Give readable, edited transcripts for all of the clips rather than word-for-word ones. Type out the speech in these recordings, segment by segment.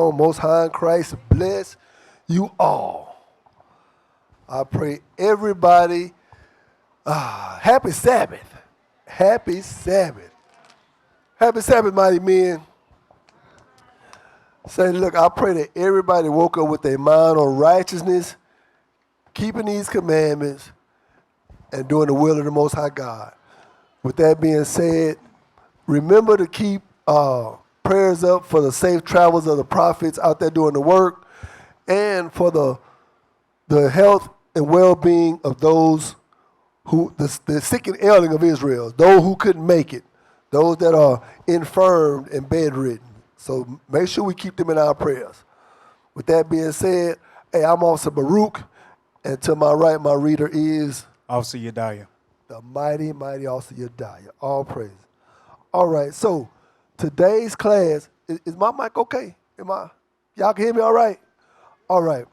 on. Most High in Christ bless you all. I pray everybody, happy Sabbath. Happy Sabbath. Happy Sabbath, mighty men. Say, look, I pray that everybody woke up with their mind on righteousness, keeping these commandments, and doing the will of the Most High God. With that being said, remember to keep prayers up for the safe travels of the prophets out there doing the work, and for the health and well-being of those who, the sick and ailing of Israel, those who couldn't make it, those that are infirmed and bedridden. So make sure we keep them in our prayers. With that being said, hey, I'm Officer Baruch, and to my right, my reader is Officer Gedaliah. The mighty, mighty Officer Gedaliah. All praise. All right, so today's class, is my mic okay? Y'all can hear me all right? All right.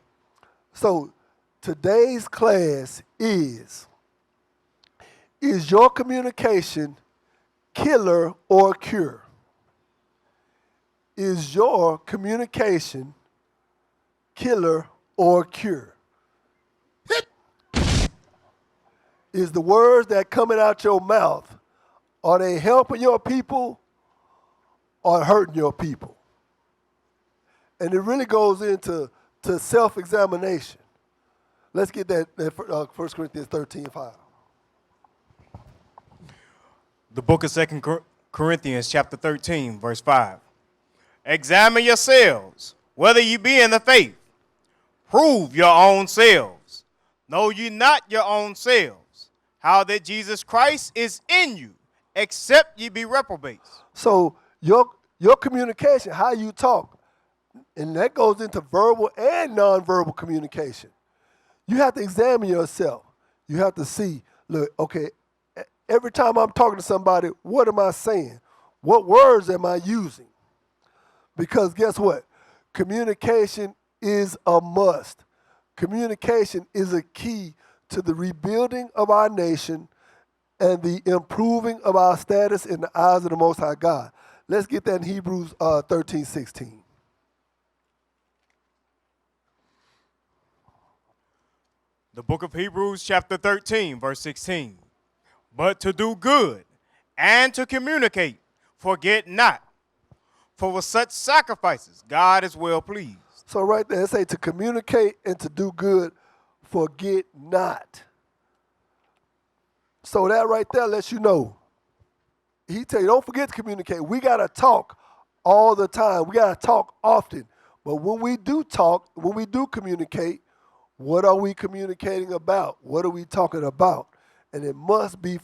So today's class is your communication killer or cure? Is your communication killer or cure? Is the words that coming out your mouth, are they helping your people or hurting your people? And it really goes into self-examination. Let's get that 1 Corinthians 13:5. The book of 2 Corinthians chapter 13, verse 5. Examine yourselves, whether you be in the faith. Prove your own selves. Know ye not your own selves, how that Jesus Christ is in you, except ye be reprobates. So your communication, how you talk, and that goes into verbal and nonverbal communication. You have to examine yourself. You have to see, look, okay, every time I'm talking to somebody, what am I saying? What words am I using? Because guess what? Communication is a must. Communication is a key to the rebuilding of our nation and the improving of our status in the eyes of the Most High God. Let's get that in Hebrews 13:16. The book of Hebrews chapter 13, verse 16. But to do good and to communicate, forget not. For with such sacrifices, God is well pleased. So right there, it say to communicate and to do good, forget not. So that right there lets you know. He tell you, don't forget to communicate. We got to talk all the time. We got to talk often. But when we do talk, when we do communicate, what are we communicating about? What are we talking about? And it must be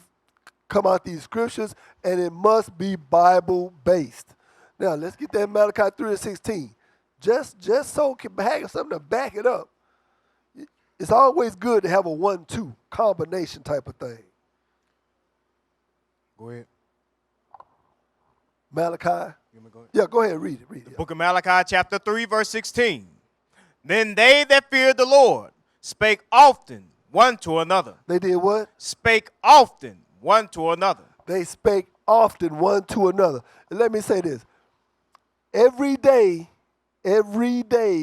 come out these scriptures, and it must be Bible-based. Now, let's get that Malachi 3:16. Just so can have something to back it up. It's always good to have a 1-2 combination type of thing. Go ahead. Malachi. Go ahead. Yeah, go ahead, read it. The book of Malachi chapter 3, verse 16. Then they that feared the Lord spake often one to another. They did what? Spake often one to another. They spake often one to another. And let me say this. Every day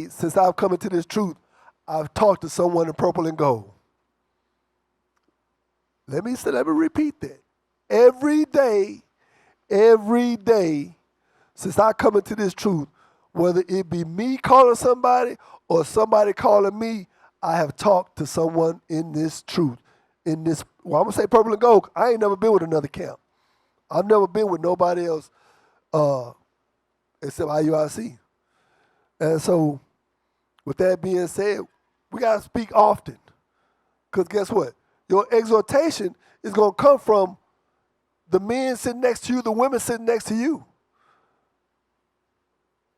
since I've come into this truth, I've talked to someone in purple and gold. Let me repeat that. Every day since I come into this truth, whether it be me calling somebody or somebody calling me, I have talked to someone in this truth. I'm going to say purple and gold. I ain't never been with another camp. I've never been with nobody else except IUIC. And so, with that being said, we got to speak often. Because guess what? Your exhortation is going to come from the men sitting next to you, the women sitting next to you.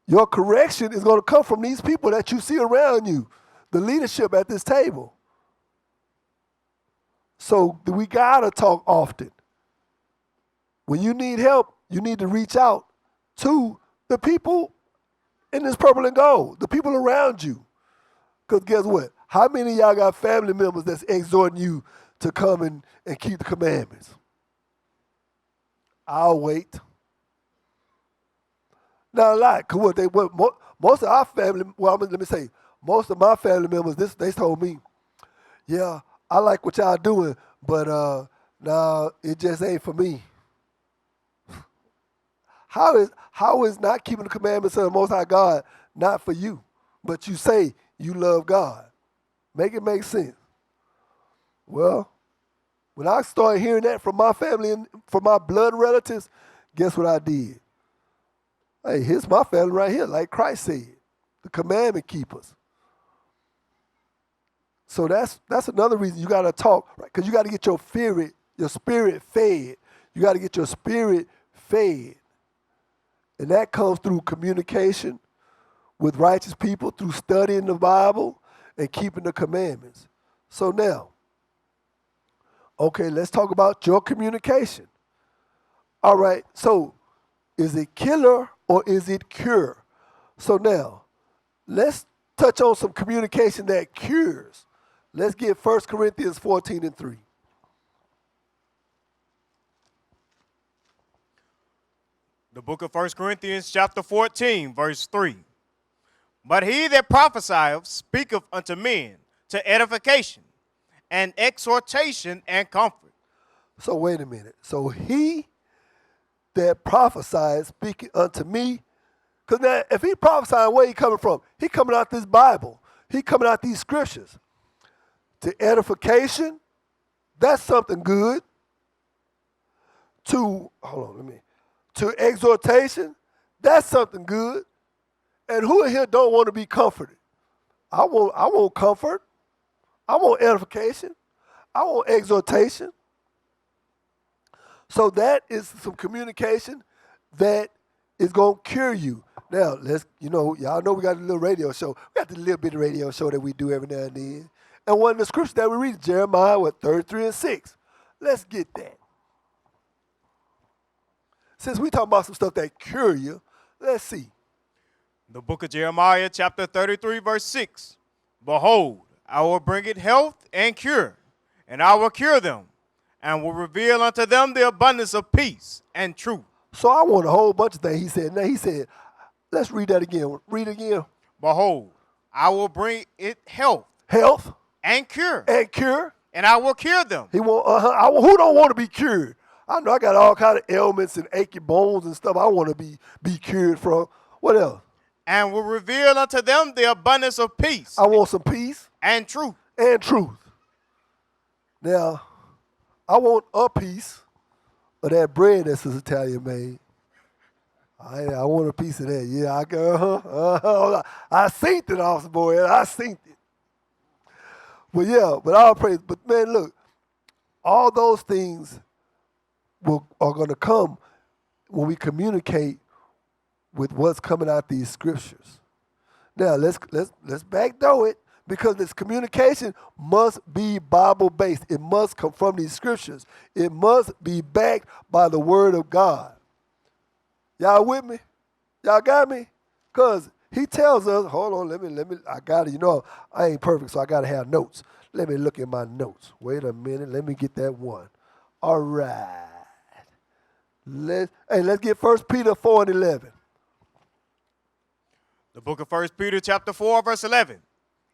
Your correction is going to come from these people that you see around you, the leadership at this table. So we got to talk often. When you need help, you need to reach out to the people in this purple and gold, the people around you. Because guess what? How many of y'all got family members that's exhorting you to come and keep the commandments? I'll wait. Not a lot, cause most of our family. Well, let me say, most of my family members. They told me, yeah, I like what y'all doing, but nah, it just ain't for me. How is not keeping the commandments of the Most High God not for you? But you say you love God. Make it make sense. Well, when I started hearing that from my family and from my blood relatives, guess what I did? Hey, here's my family right here, like Christ said, the commandment keepers. So that's another reason you got to talk, right? Because you got to get your spirit fed. You got to get your spirit fed. And that comes through communication with righteous people, through studying the Bible and keeping the commandments. So now, okay, let's talk about your communication. All right, so is it killer or is it cure? So now, let's touch on some communication that cures. Let's get 1 Corinthians 14:3. The book of 1 Corinthians chapter 14, verse 3. But he that prophesieth speaketh unto men to edification and exhortation and comfort. So wait a minute. So he that prophesies speaking unto me, because now if he prophesying, where he coming from? He coming out this Bible. He coming out these scriptures. To edification, that's something good. To exhortation, that's something good. And who in here don't want to be comforted? I want comfort. I want edification. I want exhortation. So that is some communication that is going to cure you. Now, y'all know we got a little radio show. We got the little bit of radio show that we do every now and then. And one of the scriptures that we read, Jeremiah, 33:6. Let's get that. Since we talking about some stuff that cure you, let's see. The book of Jeremiah chapter 33, verse 6. Behold, I will bring it health and cure, and I will cure them, and will reveal unto them the abundance of peace and truth. So I want a whole bunch of things he said. Now he said, let's read that again. Read again. Behold, I will bring it health. Health. And cure. And cure. And I will cure them. Who don't want to be cured? I know I got all kind of ailments and achy bones and stuff I want to be cured from. What else? And will reveal unto them the abundance of peace. I want some peace. And truth. And truth. Now, I want a piece of that bread that Sister Talia made. I want a piece of that. Yeah, I seen it, officer boy. I seen it. But I'll praise. But man, look, all those things are going to come when we communicate with what's coming out these scriptures. Now let's backdoor it, because this communication must be Bible based. It must come from these scriptures. It must be backed by the word of God. Y'all with me? Y'all got me? Because he tells us, hold on, let me, I got it. I ain't perfect, so I got to have notes. Let me look at my notes. Wait a minute, let me get that one. All right. Let's get 1 Peter 4:11. The book of 1 Peter chapter 4, verse 11.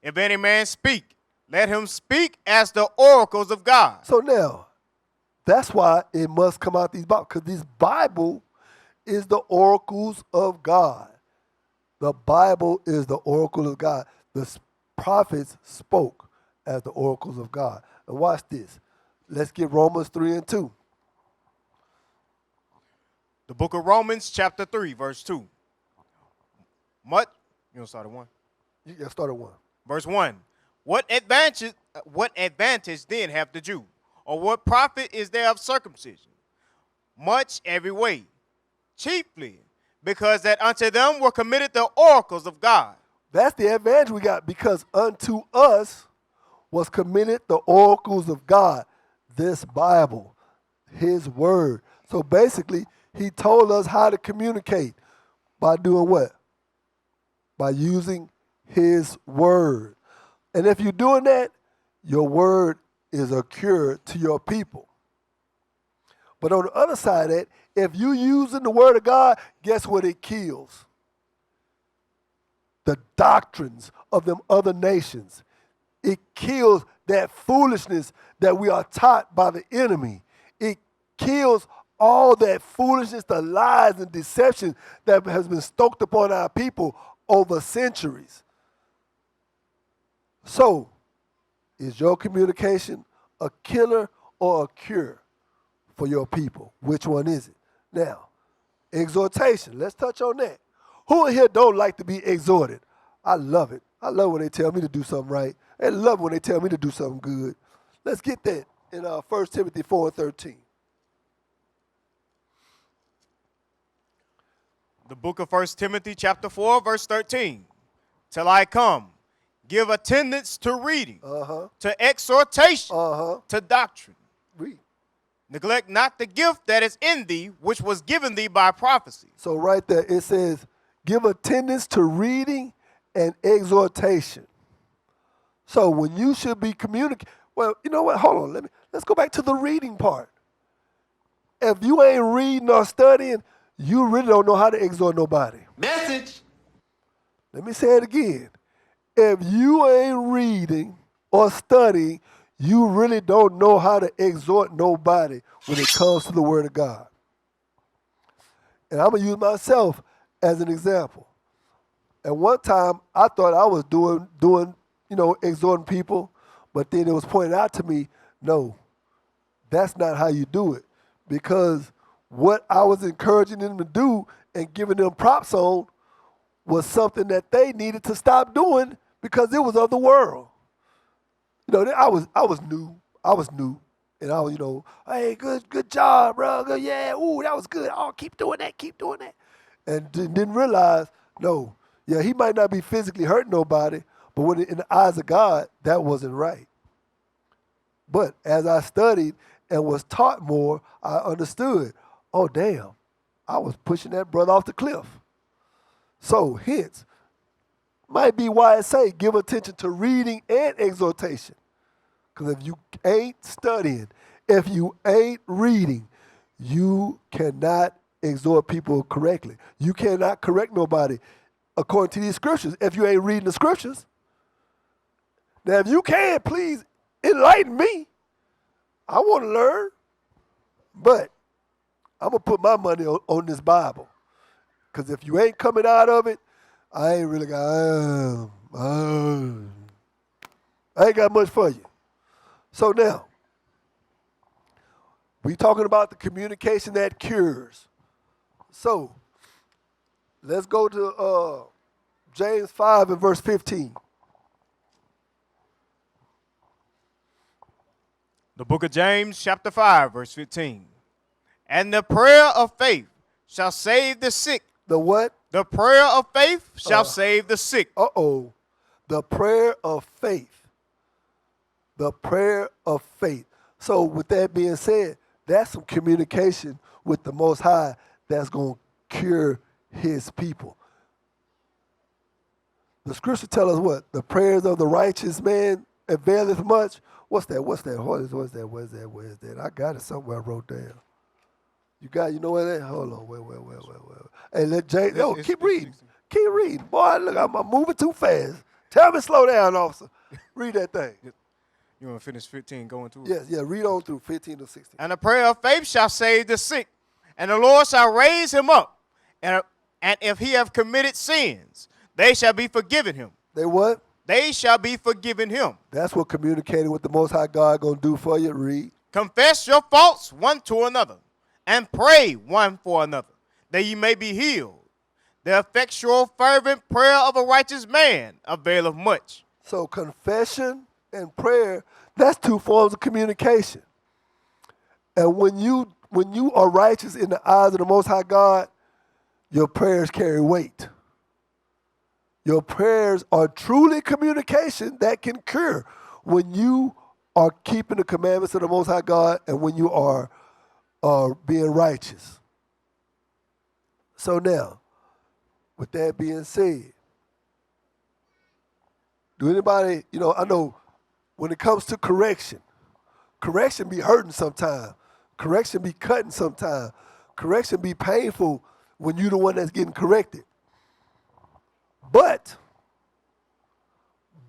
If any man speak, let him speak as the oracles of God. So now, that's why it must come out these Bibles, because this Bible is the oracles of God. The Bible is the oracle of God. The prophets spoke as the oracles of God. And watch this. Let's get Romans 3:2. The book of Romans chapter 3, verse 2. What? You want to start at 1? You got to start at 1. Verse 1. What advantage then hath the Jew? Or what profit is there of circumcision? Much every way. Chiefly because that unto them were committed the oracles of God. That's the advantage we got, because unto us was committed the oracles of God, this Bible, his word. So basically, he told us how to communicate by doing what? By using his word. And if you're doing that, your word is a cure to your people. But on the other side of that, if you're using the word of God, guess what it kills? the doctrines of them other nations. It kills that foolishness that we are taught by the enemy. It kills all that foolishness, the lies and deception that has been stoked upon our people over centuries. So, is your communication a killer or a cure for your people? Which one is it? Now, exhortation. Let's touch on that. Who in here don't like to be exhorted? I love it. I love when they tell me to do something right. I love when they tell me to do something good. Let's get that in 1 Timothy 4:13. The book of 1 Timothy chapter 4, verse 13. Till I come, give attendance to reading, to exhortation, to doctrine. Read. Neglect not the gift that is in thee, which was given thee by prophecy. So right there it says, give attendance to reading and exhortation. So when you should be communicating, well, you know what? Hold on. Let's go back to the reading part. If you ain't reading or studying, you really don't know how to exhort nobody. Message. Let me say it again. If you ain't reading or studying, you really don't know how to exhort nobody when it comes to the Word of God. And I'm going to use myself as an example. At one time, I thought I was doing, exhorting people, but then it was pointed out to me, no, that's not how you do it. Because what I was encouraging them to do and giving them props on was something that they needed to stop doing because it was of the world. I was new, and I was, hey, good job, bro. Good, yeah, ooh, that was good. Oh, keep doing that. And didn't realize, no, yeah, he might not be physically hurting nobody, but when in the eyes of God, that wasn't right. But as I studied and was taught more, I understood, oh, damn, I was pushing that brother off the cliff. So, hence, might be why I say give attention to reading and exhortation. Because if you ain't studying, if you ain't reading, you cannot exhort people correctly. You cannot correct nobody according to these scriptures if you ain't reading the scriptures. Now, if you can, please enlighten me. I want to learn. But I'm going to put my money on this Bible. Because if you ain't coming out of it, I ain't really got, I ain't got much for you. So now, we talking about the communication that cures. So, let's go to James 5 and verse 15. The book of James chapter 5, verse 15. And the prayer of faith shall save the sick. The what? The prayer of faith shall save the sick. The prayer of faith. The prayer of faith. So with that being said, that's some communication with the Most High that's going to cure his people. The scripture tells us what? The prayers of the righteous man availeth much. What's that? Where's that? I got it somewhere I wrote down. You know where that? Hold on. Wait. Hey, let James, keep reading. Keep reading. Boy, look, I'm moving too fast. Tell me slow down, officer. Read that thing. You want to finish 15 going through? Yes, read on through 15 to 16. And the prayer of faith shall save the sick, and the Lord shall raise him up. And if he have committed sins, they shall be forgiven him. They what? They shall be forgiven him. That's what communicating with the Most High God going to do for you. Read. Confess your faults one to another, and pray one for another, that ye may be healed. The effectual, fervent prayer of a righteous man availeth much. So confession and prayer, that's two forms of communication. And when you are righteous in the eyes of the Most High God, your prayers carry weight. Your prayers are truly communication that can cure when you are keeping the commandments of the Most High God and when you are being righteous. So now, with that being said, do anybody, I know when it comes to correction be hurting sometimes. Correction be cutting sometimes. Correction be painful when you're the one that's getting corrected. But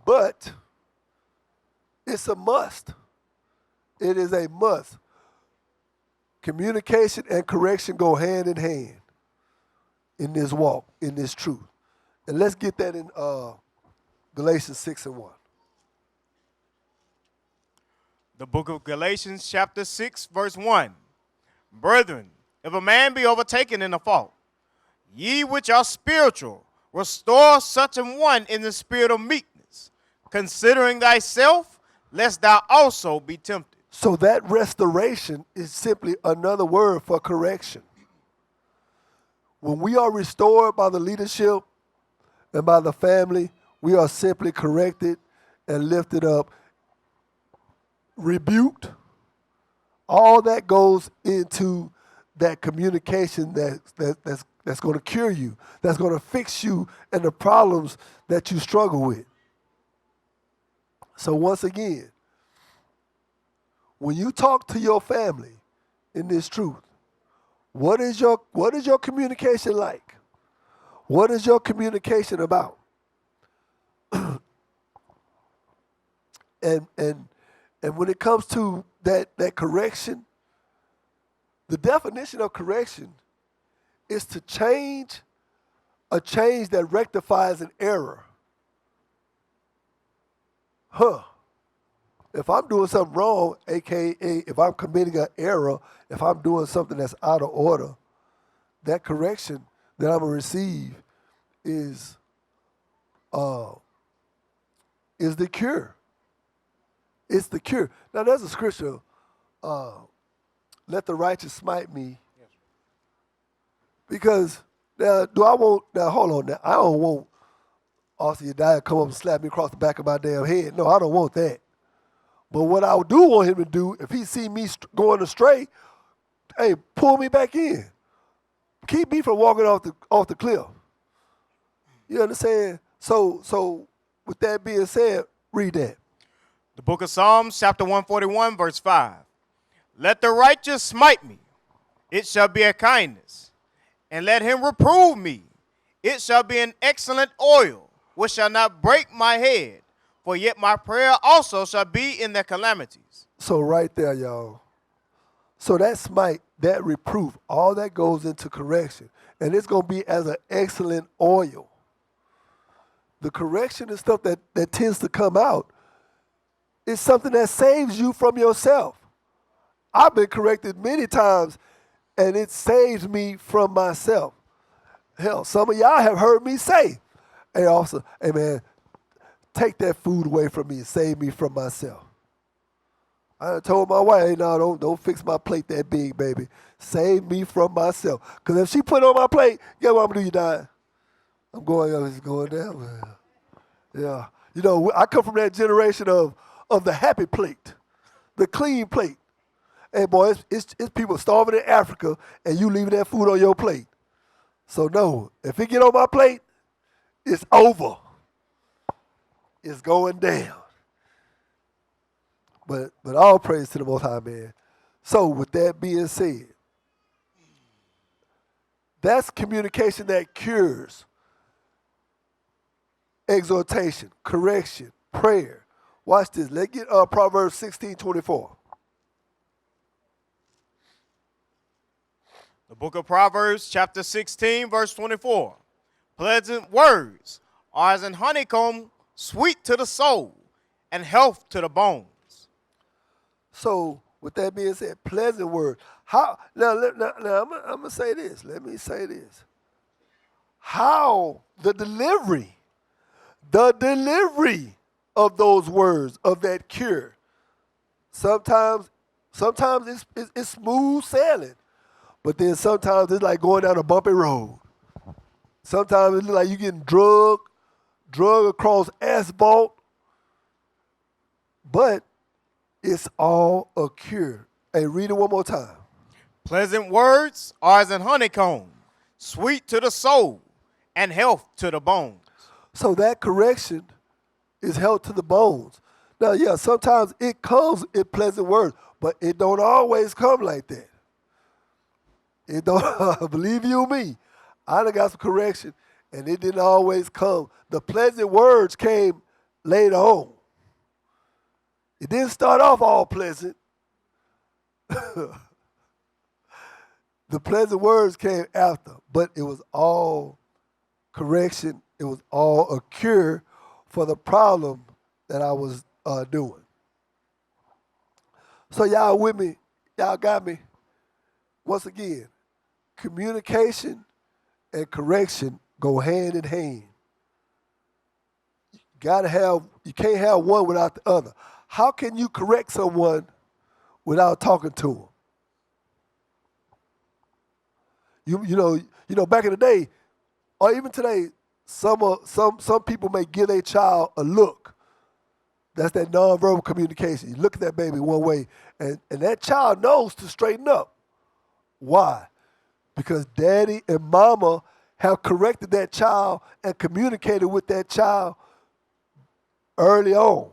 But it's a must. It is a must. Communication and correction go hand in hand in this walk, in this truth. And let's get that in Galatians 6:1. The book of Galatians, chapter 6, verse 1. Brethren, if a man be overtaken in a fault, ye which are spiritual, restore such an one in the spirit of meekness, considering thyself, lest thou also be tempted. So that restoration is simply another word for correction. When we are restored by the leadership and by the family, we are simply corrected and lifted up, rebuked. All that goes into that communication that's going to cure you, that's going to fix you and the problems that you struggle with. So once again, when you talk to your family in this truth, what is your communication like? What is your communication about? and when it comes to that correction, the definition of correction is to change a change that rectifies an error. If I'm doing something wrong, aka if I'm committing an error, if I'm doing something that's out of order, that correction that I'm gonna receive is the cure. It's the cure. Now there's a scripture, let the righteous smite me. Because now hold on now, I don't want Austin Gedaliah come up and slap me across the back of my damn head. No, I don't want that. But what I do want him to do, if he see me going astray, hey, pull me back in. Keep me from walking off the cliff. You understand? So with that being said, read that. The book of Psalms, chapter 141, verse 5. Let the righteous smite me, it shall be a kindness. And let him reprove me, it shall be an excellent oil, which shall not break my head. For yet my prayer also shall be in their calamities. So right there, y'all. So that smite, that reproof, all that goes into correction. And it's going to be as an excellent oil. The correction and stuff that tends to come out is something that saves you from yourself. I've been corrected many times, and it saves me from myself. Hell, some of y'all have heard me say, hey, officer, hey, man, take that food away from me and save me from myself. I told my wife, hey, no, don't fix my plate that big, baby. Save me from myself. Because if she put it on my plate, guess what I'm going to do, you die? I'm going down. Yeah. You know, I come from that generation of the happy plate, the clean plate. Hey, boy, it's people starving in Africa, and you leaving that food on your plate. So, no, if it get on my plate, it's over. It's going down. But all praise to the Most High, man. So with that being said, that's communication that cures. Exhortation, correction, prayer. Watch this. Let's get Proverbs 16:24. The book of Proverbs, chapter 16, verse 24. Pleasant words are as an honeycomb, sweet to the soul, and health to the bones. So, with that being said, pleasant words. How now? I'm gonna say this. Let me say this. How the delivery of those words of that cure. Sometimes it's smooth sailing, but then sometimes it's like going down a bumpy road. Sometimes it's like you getting drug across asphalt, but it's all a cure. Hey, read it one more time. Pleasant words are as an honeycomb, sweet to the soul, and health to the bones. So that correction is health to the bones. Now, yeah, sometimes it comes in pleasant words, but it don't always come like that. It don't, believe you me, I done got some correction, and it didn't always come. The pleasant words came later on. It didn't start off all pleasant. The pleasant words came after, but it was all correction. It was all a cure for the problem that I was doing. So y'all with me? Y'all got me? Once again, communication and correction go hand in hand. You can't have one without the other. How can you correct someone without talking to them? You know, back in the day, or even today, some people may give their child a look. That's that nonverbal communication. You look at that baby one way, and that child knows to straighten up. Why? Because daddy and mama have corrected that child and communicated with that child early on.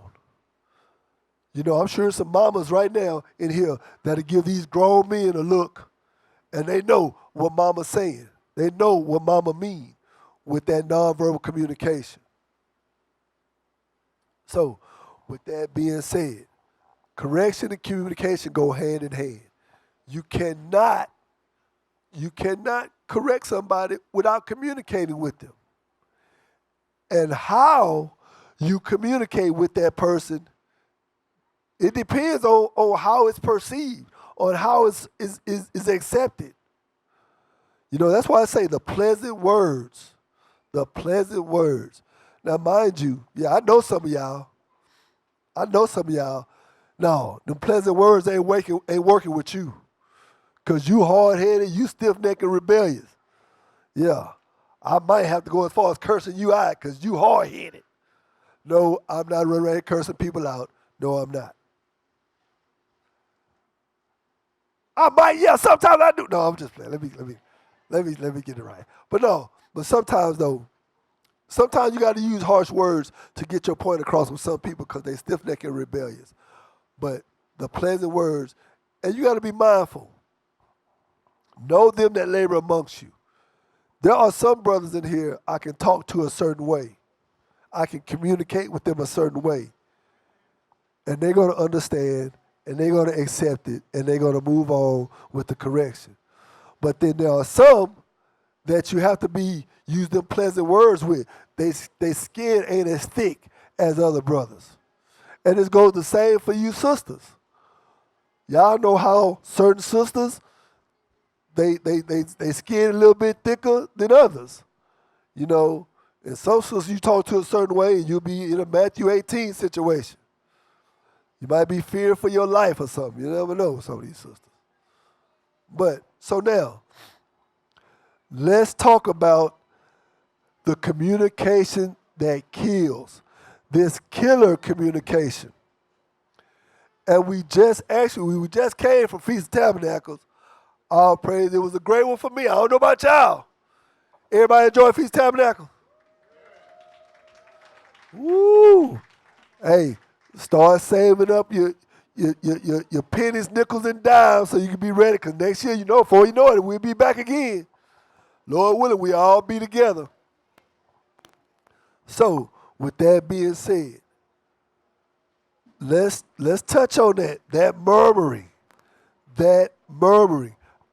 You know, I'm sure some mamas right now in here that'll give these grown men a look, and they know what mama's saying. They know what mama means with that nonverbal communication. So, with that being said, correction and communication go hand in hand. You cannot correct somebody without communicating with them. And how you communicate with that person, it depends on how it's perceived, on how it's accepted. You know, that's why I say the pleasant words. The pleasant words. Now, mind you, yeah, I know some of y'all. No, them pleasant words ain't working with you. Because you hard-headed, you stiff-necked and rebellious. Yeah, I might have to go as far as cursing you out because you hard-headed. No, I'm not running around cursing people out. No, I'm not. I might, yeah, sometimes I do. No, I'm just playing. Let me get it right. But sometimes you got to use harsh words to get your point across with some people because they stiff-necked and rebellious. But the pleasant words, and you got to be mindful. Know them that labor amongst you. There are some brothers in here I can talk to a certain way. I can communicate with them a certain way. And they're going to understand, and they're going to accept it, and they're going to move on with the correction. But then there are some that you have to use them pleasant words with. They skin ain't as thick as other brothers. And it goes the same for you sisters. Y'all know how certain sisters, they skin a little bit thicker than others. You know, and some sisters you talk to a certain way and you'll be in a Matthew 18 situation. You might be fearing for your life or something. You never know with some of these sisters. But, so now, let's talk about the communication that kills. This killer communication. And we just came from Feast of Tabernacles. All praise, it was a great one for me. I don't know about y'all. Everybody enjoy Feast of Tabernacles? Woo! Hey, start saving up your pennies, nickels, and dimes so you can be ready. Because next year, before you know it, we'll be back again. Lord willing, we all be together. So, with that being said, let's touch on that murmuring.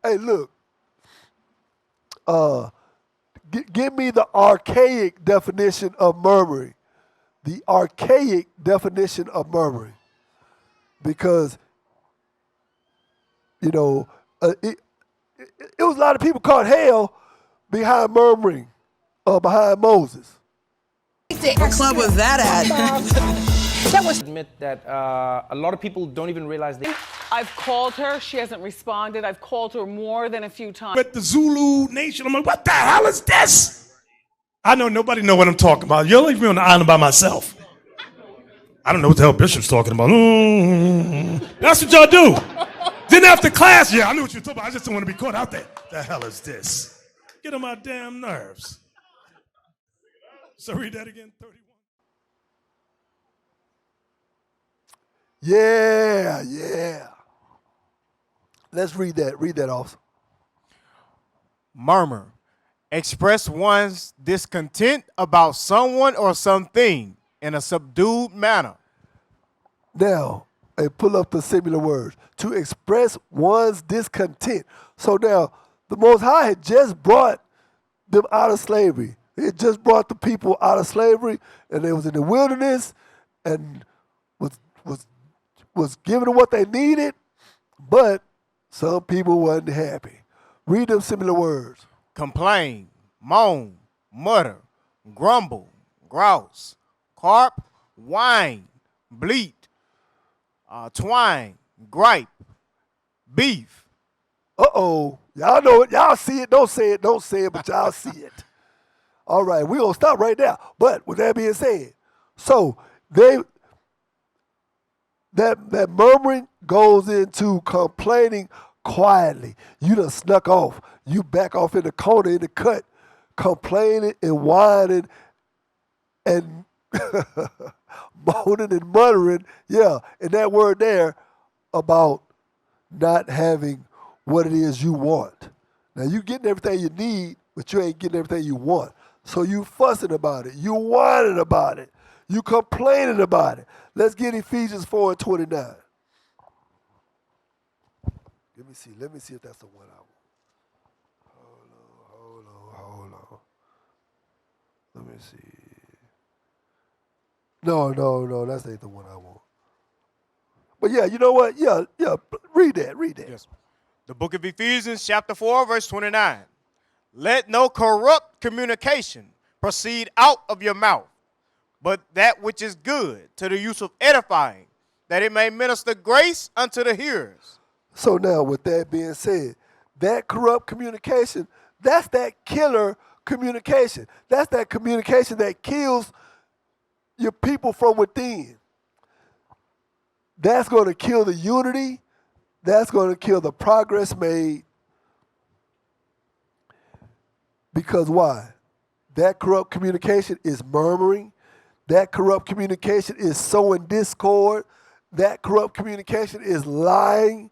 Hey, look, give me the archaic definition of murmuring. The archaic definition of murmuring. Because, it was a lot of people caught hell behind murmuring, behind Moses. What club was that at? That was admit that a lot of people don't even realize they. I've called her. She hasn't responded. I've called her more than a few times. But the Zulu nation, I'm like, what the hell is this? I know nobody know what I'm talking about. You'll leave me on the island by myself. I don't know what the hell Bishop's talking about. That's what y'all do. Then after class, yeah, I knew what you were talking about. I just don't want to be caught out there. The hell is this? Get on my damn nerves. So read that again, 31. Yeah. Let's read that. Read that also. Murmur. Express one's discontent about someone or something. in a subdued manner. Now, and pull up the similar words. To express one's discontent. So now, the Most High had just brought them out of slavery. He had just brought the people out of slavery, and they was in the wilderness, and was giving them what they needed, but some people wasn't happy. Read them similar words. Complain, moan, mutter, grumble, grouse, carp, whine, bleat, twine, gripe, beef. Uh-oh. Y'all know it. Y'all see it. Don't say it, but y'all see it. All right, we're going to stop right there. But with that being said, so that murmuring goes into complaining quietly. You done snuck off. You back off in the corner, in the cut, complaining and whining and moaning and muttering. Yeah, and that word there about not having what it is you want. Now, you getting everything you need, but you ain't getting everything you want. So you fussing about it. You whining about it. You complaining about it. Let's get Ephesians 4:29. Let me see if that's the one I want. Hold on. Let me see. No, that's ain't the one I want. But yeah, you know what? Yeah, read that. Yes. The book of Ephesians, chapter 4, verse 29. Let no corrupt communication proceed out of your mouth, but that which is good to the use of edifying, that it may minister grace unto the hearers. So now, with that being said, that corrupt communication, that's that killer communication. That's that communication that kills your people from within. That's going to kill the unity. That's going to kill the progress made. Because why? That corrupt communication is murmuring. That corrupt communication is sowing discord. That corrupt communication is lying.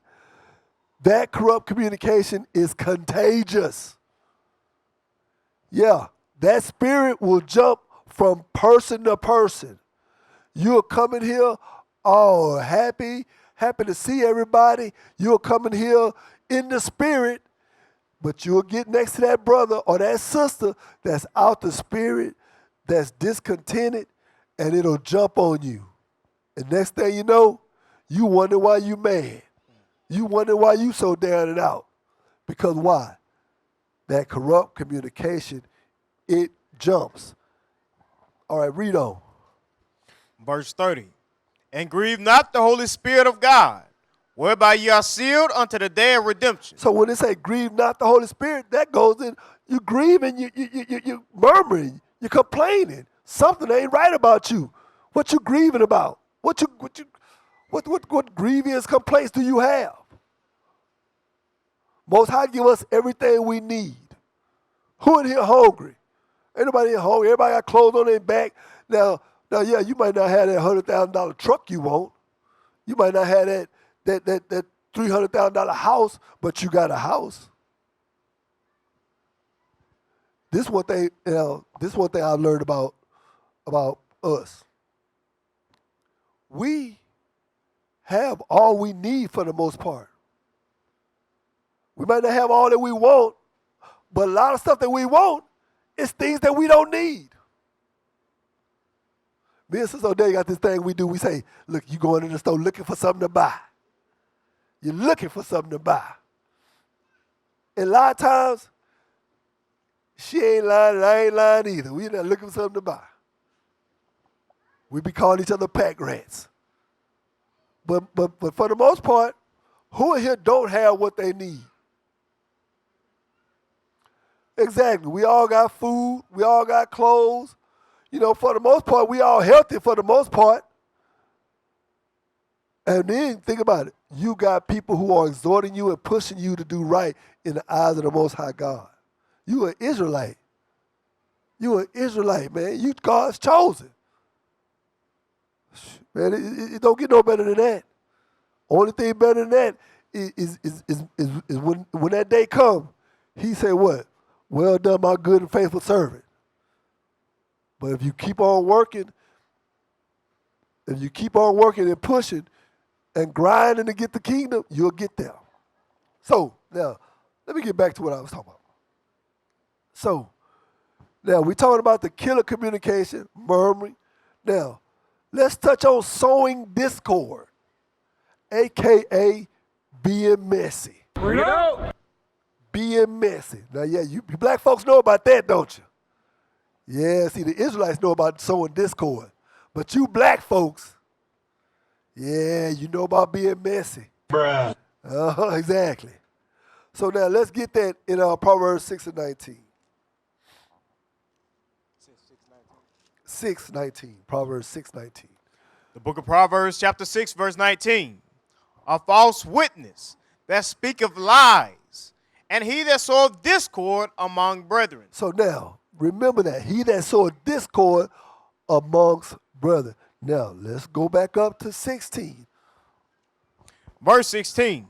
That corrupt communication is contagious. Yeah, that spirit will jump from person to person. You'll come in here all happy to see everybody. You'll come in here in the spirit, but you'll get next to that brother or that sister that's out the spirit, that's discontented, and it'll jump on you. And next thing you know, you wonder why you mad. You wonder why you so down and out. Because why? That corrupt communication, it jumps. All right, read on. Verse 30. And grieve not the Holy Spirit of God, whereby ye are sealed unto the day of redemption. So when they say grieve not the Holy Spirit, that goes in, you grieving, you murmuring, you complaining. Something ain't right about you. What you grieving about? What grievous complaints do you have? Most High give us everything we need. Who in here hungry? Ain't nobody here hungry. Everybody got clothes on their back. Now, yeah, you might not have that $100,000 truck you want. You might not have that $300,000 house, but you got a house. This one thing I've learned about us. We have all we need for the most part. We might not have all that we want, but a lot of stuff that we want is things that we don't need. Me and Sister O'Day got this thing we do. We say, look, you going in the store looking for something to buy. You're looking for something to buy. And a lot of times, she ain't lying and I ain't lying either. We're not looking for something to buy. We be calling each other pack rats. But for the most part, who in here don't have what they need? Exactly. We all got food. We all got clothes. You know, for the most part, we all healthy for the most part. And then think about it. You got people who are exhorting you and pushing you to do right in the eyes of the Most High God. You an Israelite. You an Israelite, man. You God's chosen. Man, it don't get no better than that. Only thing better than that is when that day comes, he said what? Well done, my good and faithful servant. But if you keep on working If you keep on working and pushing and grinding to get the kingdom, you'll get there. So, now, let me get back to what I was talking about. So, now we're talking about the killer communication, murmuring. Now, let's touch on sowing discord, a.k.a. being messy. Bring it out. Being messy. Now, yeah, you black folks know about that, don't you? Yeah, see, the Israelites know about sowing discord. But you black folks, yeah, you know about being messy. Bruh. Exactly. So now let's get that in Proverbs 6:19. 6:19. Proverbs 6:19. The book of Proverbs, chapter 6, verse 19. A false witness that speaketh lies, and he that soweth discord among brethren. So now, remember that. He that soweth discord amongst brethren. Now, let's go back up to 16. Verse 16.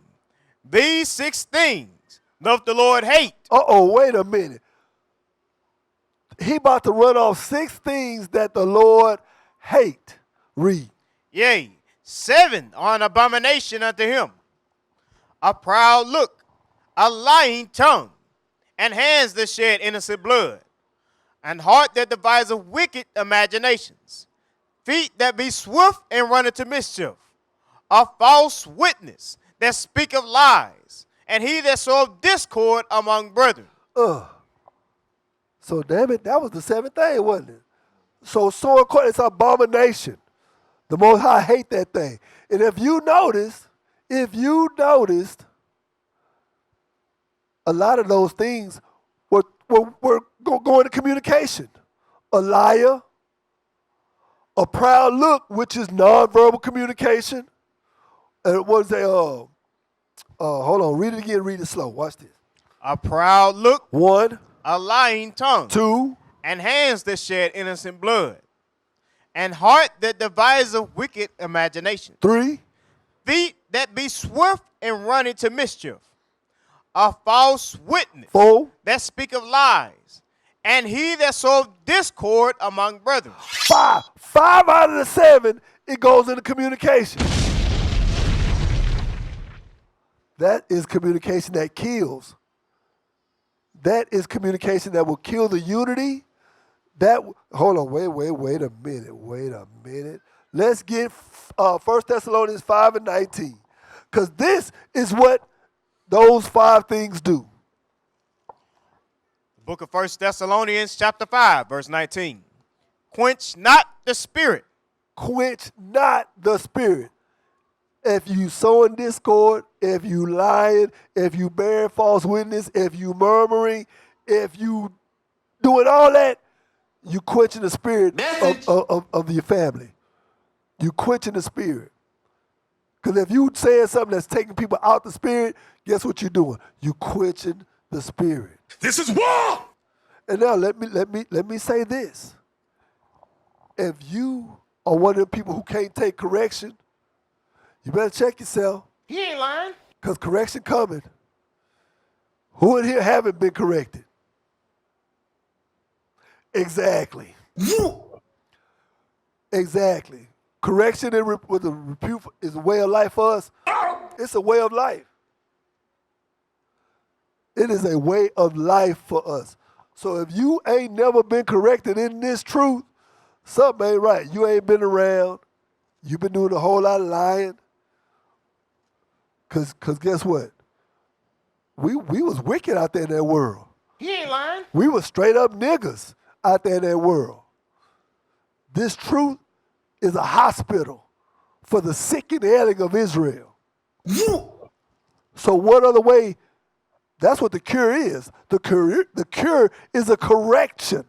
These 6 things doth the Lord hate. Wait a minute. He about to run off 6 things that the Lord hate. Read. Yea, 7 are an abomination unto him. A proud look, a lying tongue, and hands that shed innocent blood, and heart that deviseth wicked imaginations, feet that be swift and run into mischief, a false witness that speaketh lies, and he that soweth discord among brethren. So damn it, that was the 7th thing, wasn't it? So it's abomination. The Most High hate that thing. And if you noticed, a lot of those things were going to communication. A liar, a proud look, which is nonverbal communication. And what is that? Hold on, read it again, read it slow. Watch this. A proud look, 1, a lying tongue, 2, and hands that shed innocent blood, and heart that deviseth wicked imagination, 3, feet that be swift and run into mischief, a false witness 4, that speaketh lies, and he that soweth discord among brethren. 5. 5 out of the 7, it goes into communication. That is communication that kills. That is communication that will kill the unity. Hold on, wait a minute. Let's get 1 Thessalonians 5:19. Because this is what those 5 things do. The book of 1 Thessalonians chapter 5, verse 19. Quench not the spirit. Quench not the spirit. If you sowing discord, if you lying, if you bearing false witness, if you murmuring, if you doing all that, you quenching the spirit of your family. You quenching the spirit. Because if you saying something that's taking people out the spirit, guess what you're doing? You quenching the spirit. This is war. And now let me say this. If you are one of the people who can't take correction, you better check yourself. He ain't lying. Because correction coming. Who in here haven't been corrected? Exactly. Exactly. Correction with a rebuke is a way of life for us. It's a way of life. It is a way of life for us. So if you ain't never been corrected in this truth, something ain't right. You ain't been around. You've been doing a whole lot of lying. Cause guess what? We was wicked out there in that world. He ain't lying. We was straight up niggas out there in that world. This truth is a hospital for the sick and ailing of Israel. So what other way? That's what the cure is. The cure is a correction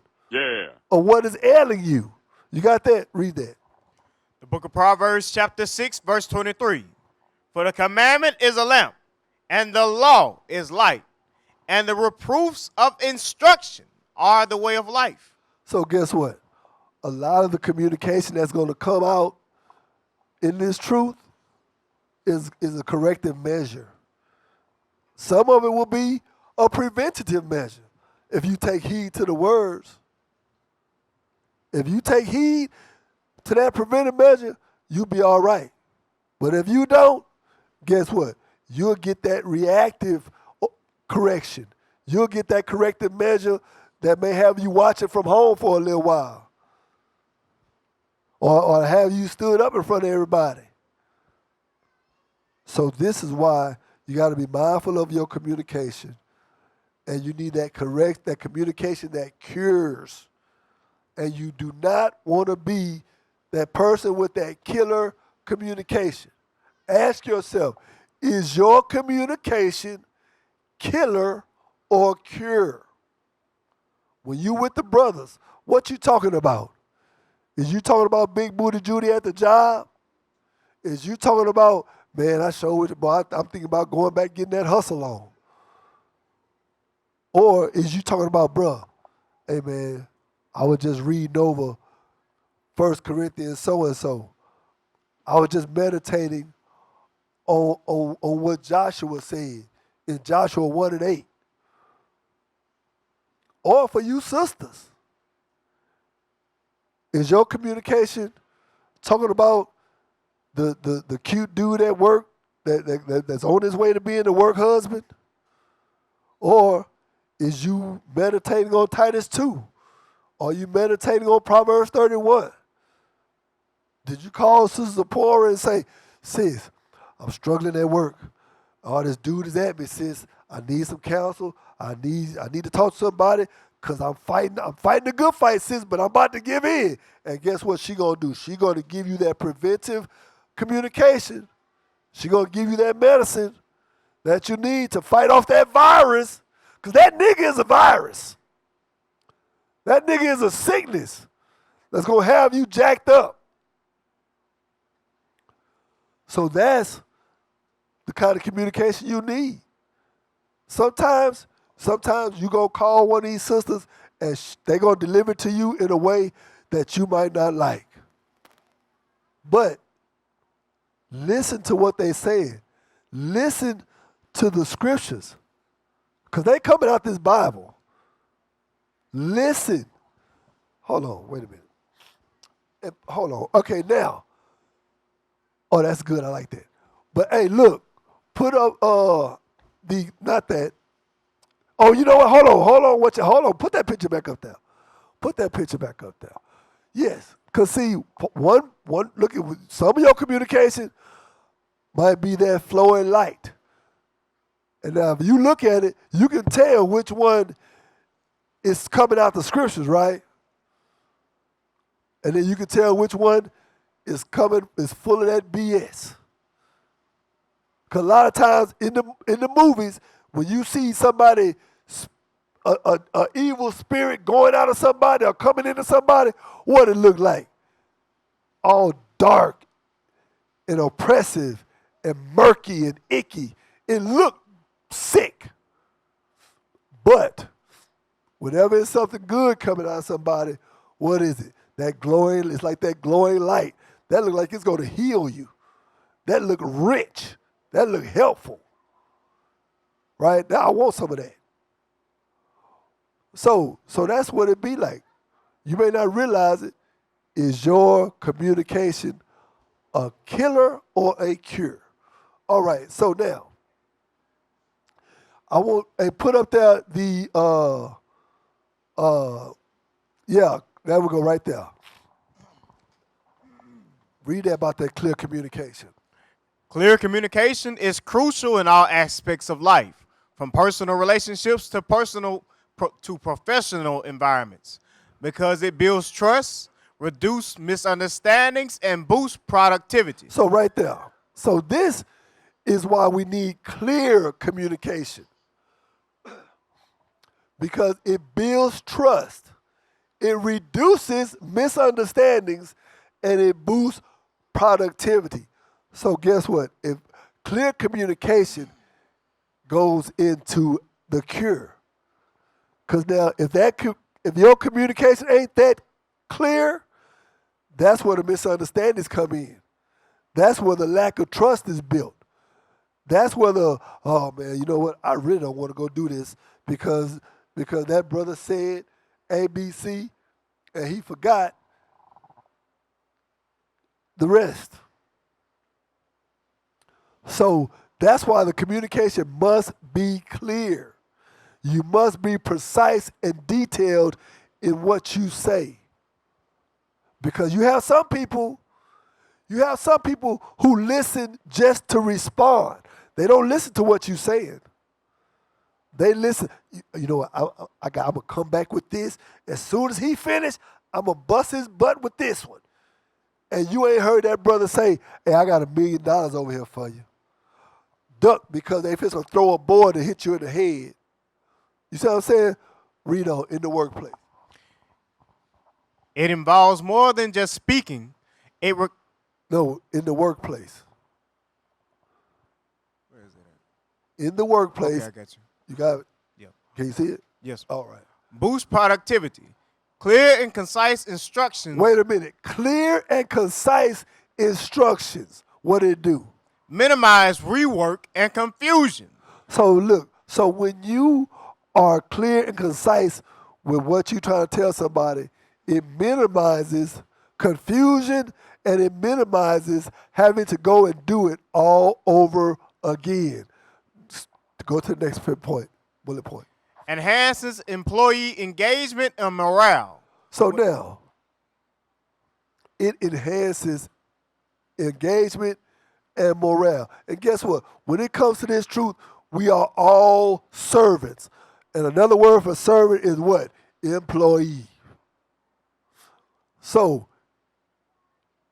of what is ailing you. You got that? Read that. The book of Proverbs chapter 6, verse 23. For the commandment is a lamp, and the law is light, and the reproofs of instruction are the way of life. So guess what? A lot of the communication that's going to come out in this truth is a corrective measure. Some of it will be a preventative measure if you take heed to the words. If you take heed to that preventive measure, you'll be all right. But if you don't, guess what? You'll get that reactive correction. You'll get that corrective measure that may have you watching from home for a little while. Or have you stood up in front of everybody. So this is why you got to be mindful of your communication. And you need that communication that cures. And you do not want to be that person with that killer communication. Ask yourself, is your communication killer or cure? When you with the brothers, what you talking about? Is you talking about Big Booty Judy at the job? Is you talking about, man, I sure with it, boy, I'm thinking about going back getting that hustle on? Or is you talking about, bruh, hey man, I was just reading over 1 Corinthians so-and-so. I was just meditating on what Joshua said in Joshua 1 and 8. Or for you sisters, is your communication talking about the cute dude at work that's on his way to being the work husband? Or is you meditating on Titus 2? Are you meditating on Proverbs 31? Did you call Sister Zipporah and say, sis, I'm struggling at work. Oh, this dude is at me, sis. I need some counsel. I need to talk to somebody because I'm fighting a good fight, sis, but I'm about to give in. And guess what she going to do? She going to give you that preventive communication. She going to give you that medicine that you need to fight off that virus, because that nigga is a virus. That nigga is a sickness that's going to have you jacked up. So that's the kind of communication you need. Sometimes you going to call one of these sisters and they going to deliver to you in a way that you might not like. But listen to what they saying. Listen to the scriptures. Because they coming out this Bible. Listen. Hold on, wait a minute. Hold on. Okay, now. Oh, that's good. I like that. But hey, look, put up not that. Oh, you know what? Hold on. Put that picture back up there. Put that picture back up there. Yes, because see, one look at some of your communication might be that flowing light. And now if you look at it, you can tell which one is coming out the scriptures, right? And then you can tell which one is full of that BS. Because a lot of times in the movies, when you see somebody, a evil spirit going out of somebody or coming into somebody, what it look like? All dark and oppressive and murky and icky. It looked sick. But whenever it's something good coming out of somebody, what is it? It's like that glowing light. That look like it's going to heal you. That look rich. That look helpful. Right? Now I want some of that. So that's what it be like. You may not realize it. Is your communication a killer or a cure? All right, so now I want put up there the there we go right there. Read that about that clear communication. Clear communication is crucial in all aspects of life, from personal relationships to professional environments, because it builds trust, reduces misunderstandings, and boosts productivity. So right there. So this is why we need clear communication, because it builds trust, it reduces misunderstandings, and it boosts productivity. So guess what? If clear communication goes into the cure, because now if your communication ain't that clear, that's where the misunderstandings come in. That's where the lack of trust is built. That's where oh man, you know what? I really don't want to go do this because that brother said ABC and he forgot the rest. So that's why the communication must be clear. You must be precise and detailed in what you say. Because you have some people who listen just to respond. They don't listen to what you're saying. They listen. You know what? I'm going to come back with this. As soon as he finished, I'm going to bust his butt with this one. And you ain't heard that brother say, hey, I got $1 million over here for you. Duck, because they just going to throw a board and hit you in the head. You see what I'm saying? Read on in the workplace. It involves more than just speaking. No, in the workplace. Where is it at? In the workplace. Okay, I got you. You got it? Yep. Can you see it? Yes. All right. Boost productivity. Clear and concise instructions. Wait a minute. Clear and concise instructions. What did it do? Minimize rework and confusion. So look, so when you are clear and concise with what you're trying to tell somebody, it minimizes confusion and it minimizes having to go and do it all over again. Go to the next bullet point. Enhances employee engagement and morale. So now, it enhances engagement and morale. And guess what? When it comes to this truth, we are all servants. And another word for servant is what? Employee. So,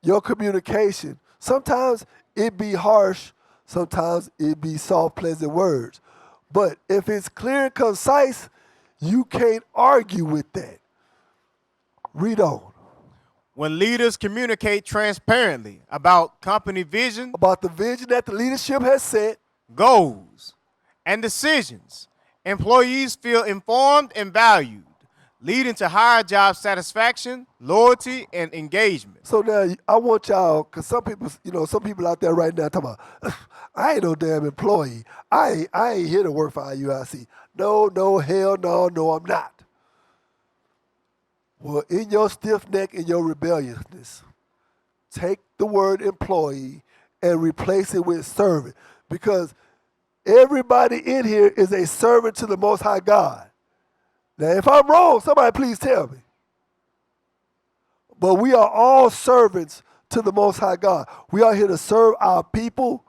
your communication, sometimes it be harsh, sometimes it be soft, pleasant words. But if it's clear and concise, you can't argue with that. Read on. When leaders communicate transparently about company vision, About the vision that the leadership has set, goals, and decisions, employees feel informed and valued, leading to higher job satisfaction, loyalty, and engagement. so now I want y'all, because some people out there right now talking about, I ain't no damn employee. I ain't here to work for IUIC. No, hell no, I'm not. Well, in your stiff neck and your rebelliousness, take the word employee and replace it with servant. Because everybody in here is a servant to the Most High God. Now, if I'm wrong, somebody please tell me. But we are all servants to the Most High God. We are here to serve our people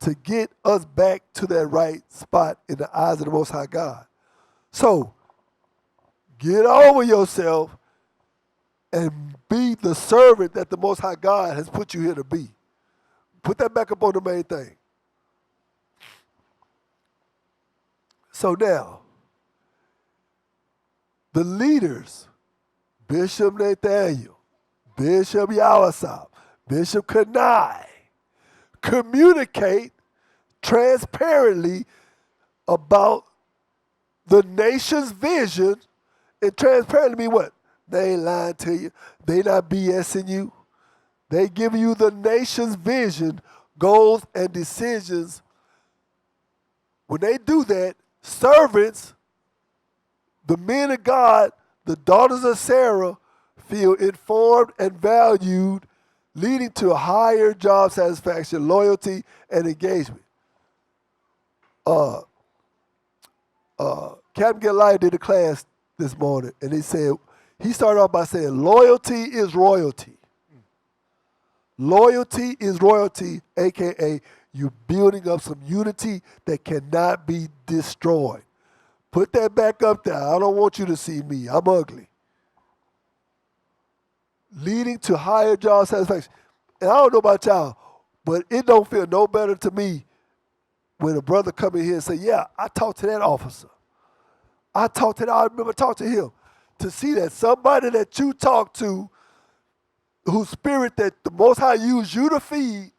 to get us back to that right spot in the eyes of the Most High God. So, get over yourself and be the servant that the Most High God has put you here to be. Put that back up on the main thing. So now, the leaders, Bishop Nathaniel, Bishop Yawasab, Bishop Kanai, communicate transparently about the nation's vision. And transparently mean what? They ain't lying to you. They not BSing you. They give you the nation's vision, goals, and decisions. When they do that, servants, the men of God, the daughters of Sarah, feel informed and valued, leading to higher job satisfaction, loyalty, and engagement. Captain Gedaliah did a class this morning, and he started off by saying, loyalty is royalty. Loyalty is royalty, a.k.a. you building up some unity that cannot be destroyed. Put that back up there. I don't want you to see me. I'm ugly. Leading to higher job satisfaction. And I don't know about y'all, but it don't feel no better to me when a brother come in here and say, yeah, I talked to that officer. I remember talking to him. To see that somebody that you talk to, whose spirit that the Most High used you to feed,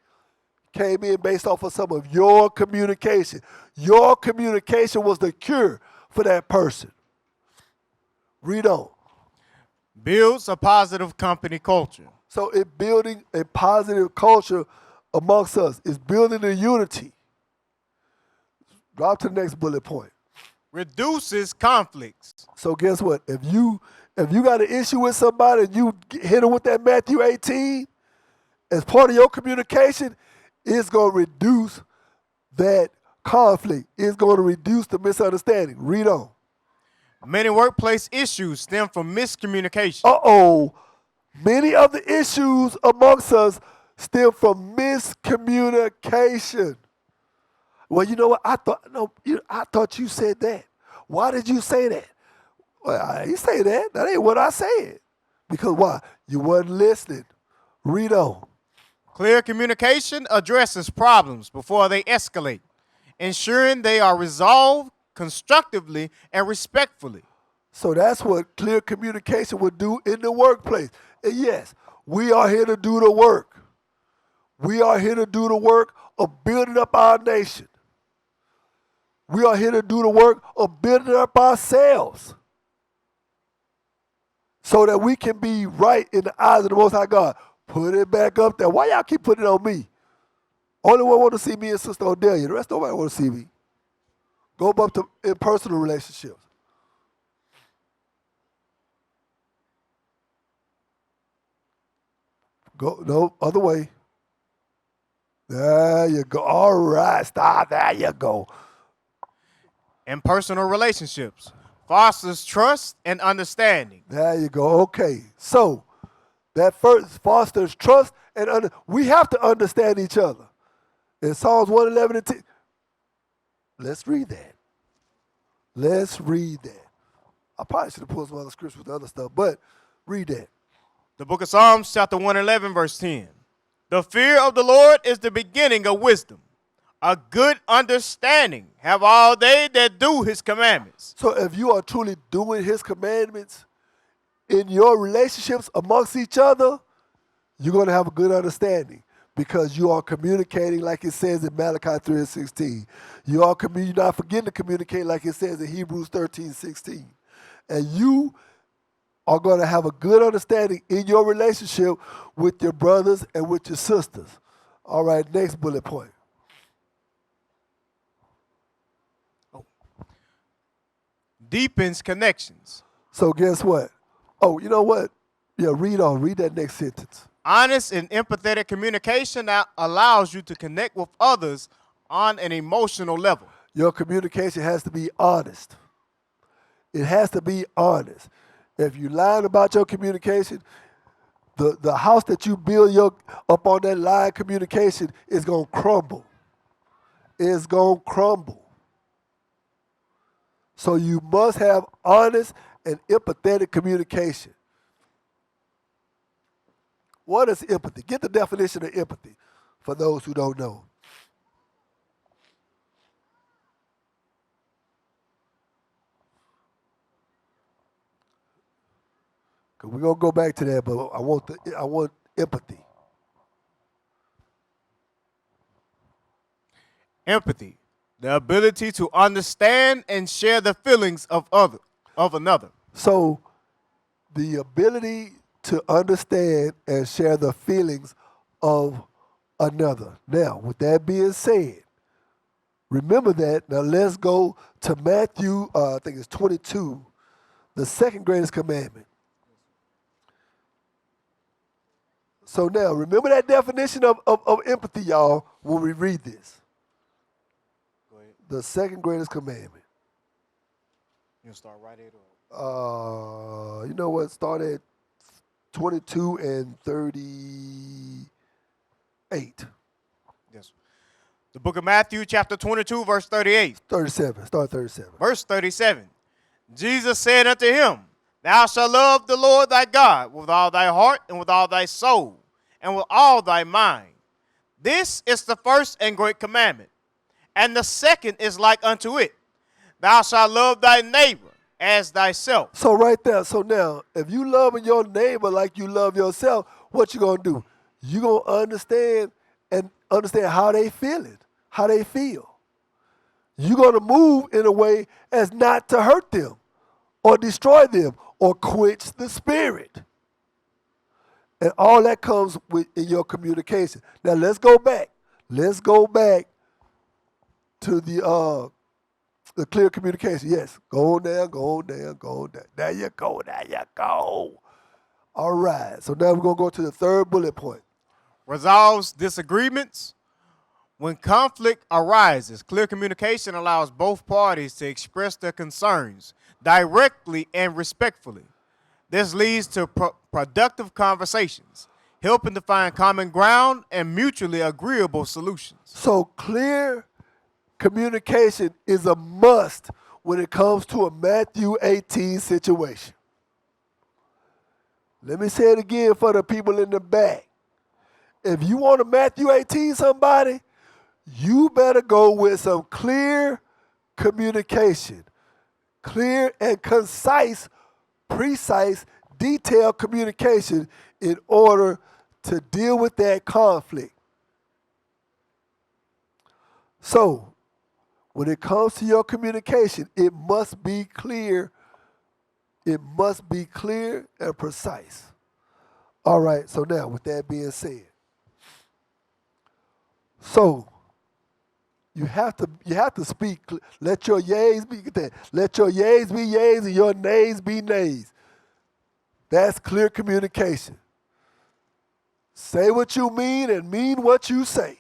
came in based off of some of your communication. Your communication was the cure for that person. Read on. Builds a positive company culture. So it's building a positive culture amongst us. It's building a unity. Drop to the next bullet point. Reduces conflicts. So guess what? If you got an issue with somebody and you hit them with that Matthew 18, as part of your communication, it's going to reduce that conflict. It's going to reduce the misunderstanding. Read on. Many workplace issues stem from miscommunication. Uh-oh. Many of the issues amongst us stem from miscommunication. Well, you know what? I thought you said that. Why did you say that? Well, I ain't say that. That ain't what I said. Because why? You wasn't listening. Read on. Clear communication addresses problems before they escalate, ensuring they are resolved constructively and respectfully. So that's what clear communication would do in the workplace. And yes, we are here to do the work. We are here to do the work of building up our nation. We are here to do the work of building up ourselves so that we can be right in the eyes of the Most High God. Put it back up there. Why y'all keep putting it on me? Only one want to see me and Sister Odelia. The rest nobody want to see me. Go up to in personal relationships. Go, no, other way. There you go. All right, stop. There you go. In personal relationships, fosters trust and understanding. There you go. Okay. So that first fosters trust and we have to understand each other. In Psalms 111 and 10. Let's read that. Let's read that. I probably should have pulled some other scriptures with the other stuff, but read that. The book of Psalms, chapter 111, verse 10. The fear of the Lord is the beginning of wisdom. A good understanding have all they that do his commandments. So if you are truly doing his commandments in your relationships amongst each other, you're going to have a good understanding because you are communicating like it says in Malachi 3 and 16. You're not forgetting to communicate like it says in Hebrews 13, 16. And you are going to have a good understanding in your relationship with your brothers and with your sisters. All right, next bullet point. Deepens connections. So guess what? Oh, you know what? Yeah, read on. Read that next sentence. Honest and empathetic communication that allows you to connect with others on an emotional level. Your communication has to be honest. It has to be honest. If you're lying about your communication, the house that you build up on that lie communication is going to crumble. It's going to crumble. So you must have honest and empathetic communication. What is empathy? Get the definition of empathy for those who don't know. We're going to go back to that, but I want empathy. Empathy, the ability to understand and share the feelings of another. So the ability to understand and share the feelings of another. Now, with that being said, remember that. Now let's go to Matthew, I think it's 22, the second greatest commandment. So now, remember that definition of empathy, y'all, when we read this. Go ahead. The second greatest commandment. You start right at it. You know what? Start at 22 and 38. Yes. The book of Matthew, chapter 22, verse 38. 37. Start 37. Verse 37. Jesus said unto him, Thou shalt love the Lord thy God with all thy heart and with all thy soul and with all thy mind. This is the first and great commandment. And the second is like unto it. Thou shalt love thy neighbor as thyself. So right there, so now, if you loving your neighbor like you love yourself, what you going to do? You going to understand how they feeling, how they feel. You're going to move in a way as not to hurt them or destroy them or quench the spirit. And all that comes in your communication. Now let's go back. Let's go back to the clear communication. Yes, go on down, go on down, go on down. There you go, there you go. All right, so now we're going to go to the third bullet point. resolves disagreements. When conflict arises, clear communication allows both parties to express their concerns directly and respectfully. This leads to productive conversations, helping to find common ground and mutually agreeable solutions. So clear communication is a must when it comes to a Matthew 18 situation. Let me say it again for the people in the back. If you want a Matthew 18 somebody, you better go with some clear communication. Clear and concise, precise, detailed communication in order to deal with that conflict. So, when it comes to your communication, it must be clear. It must be clear and precise. All right, so now with that being said, so you have to speak. Let your yays be that. Let your yays be yays and your nays be nays. That's clear communication. Say what you mean and mean what you say.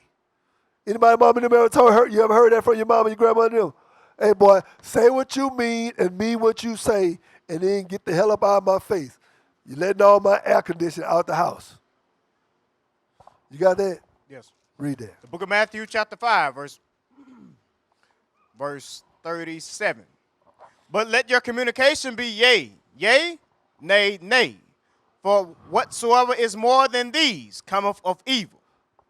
Anybody, mom and them ever told her? You ever heard that from your mom and your grandma and them? Hey boy, say what you mean and mean what you say, and then get the hell up out of my face. You letting all my air conditioning out the house. You got that? Yes. Read that. The book of Matthew, chapter 5, verse 37. But let your communication be yea, yea, nay, nay. For whatsoever is more than these cometh of evil.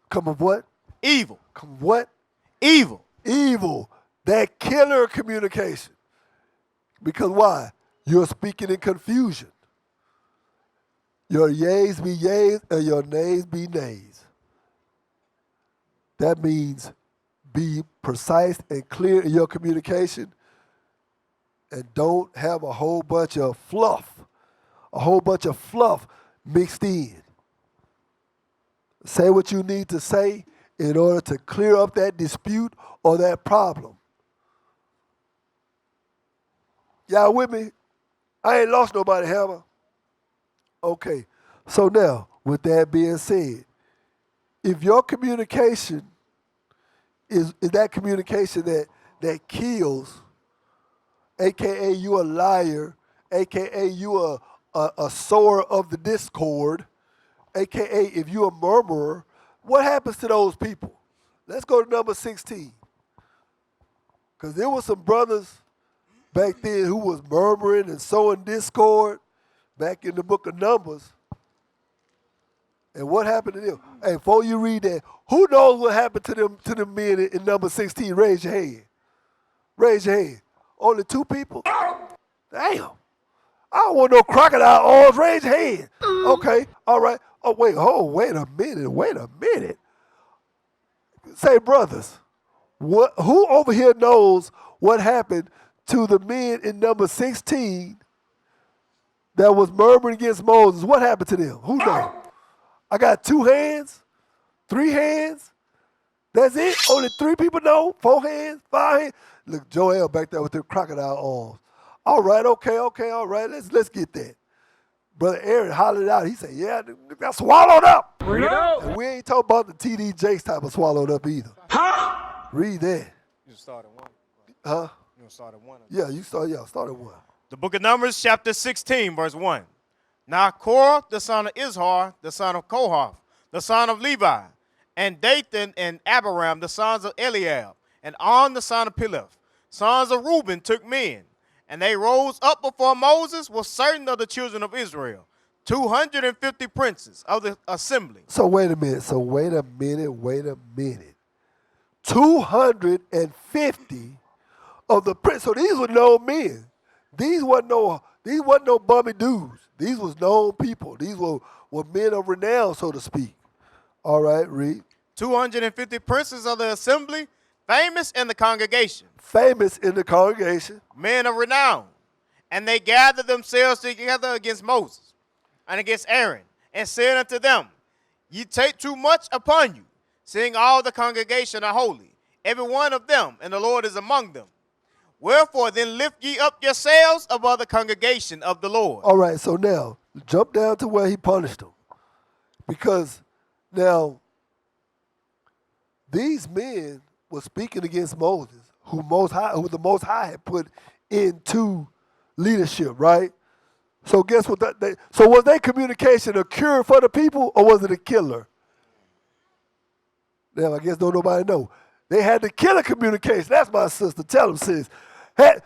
Come of what? Evil. Come of what? Evil. Evil. That killer communication. Because why? You're speaking in confusion. Your yays be yays and your nays be nays. That means be precise and clear in your communication and don't have a whole bunch of fluff mixed in. Say what you need to say in order to clear up that dispute or that problem. Y'all with me? I ain't lost nobody, have I? Okay. So now, with that being said, if your communication is that communication that kills, AKA you a liar, AKA you a sower of the discord, AKA if you a murmurer, what happens to those people? Let's go to number 16. Because there were some brothers back then who was murmuring and sowing discord back in the book of Numbers. And what happened to them? Hey, before you read that, who knows what happened to them men in number 16? Raise your hand. Raise your hand. Only 2 people? Damn. I don't want no crocodile arms. Raise your hand. Okay. All right. Oh, wait a minute. Say, brothers, who over here knows what happened to the men in number 16 that was murmuring against Moses? What happened to them? Who knows? I got 2 hands, 3 hands. That's it? Only 3 people know? 4 hands, 5 hands? Look, Joel back there with their crocodile arms. All right, okay, all right. Let's get that. Brother Aaron hollered out. He said, yeah, got swallowed up. Bring it out. And we ain't talking about the T.D. Jakes type of swallowed up either. Huh? Read that. You started one. Huh? You started one. Yeah, started one. The book of Numbers, chapter 16, verse 1. Now Korah, the son of Izhar, the son of Kohath, the son of Levi, and Dathan and Abiram, the sons of Eliab, and On, the son of Peleth, sons of Reuben, took men. And they rose up before Moses with certain of the children of Israel, 250 princes of the assembly. So wait a minute. 250 of the princes. So these were known men. These wasn't no bummy dudes. These was known people. These were men of renown, so to speak. All right, read. 250 princes of the assembly, famous in the congregation. Famous in the congregation. Men of renown. And they gathered themselves together against Moses and against Aaron, and said unto them, Ye take too much upon you, seeing all the congregation are holy, every one of them, and the Lord is among them. Wherefore then lift ye up yourselves above the congregation of the Lord. All right, so now, jump down to where he punished them. Because now, these men were speaking against Moses, who the Most High had put into leadership, right? So guess what? So was their communication a cure for the people, or was it a killer? Now I guess don't nobody know. They had the killer communication. That's my sister. Tell them, sis. Hey,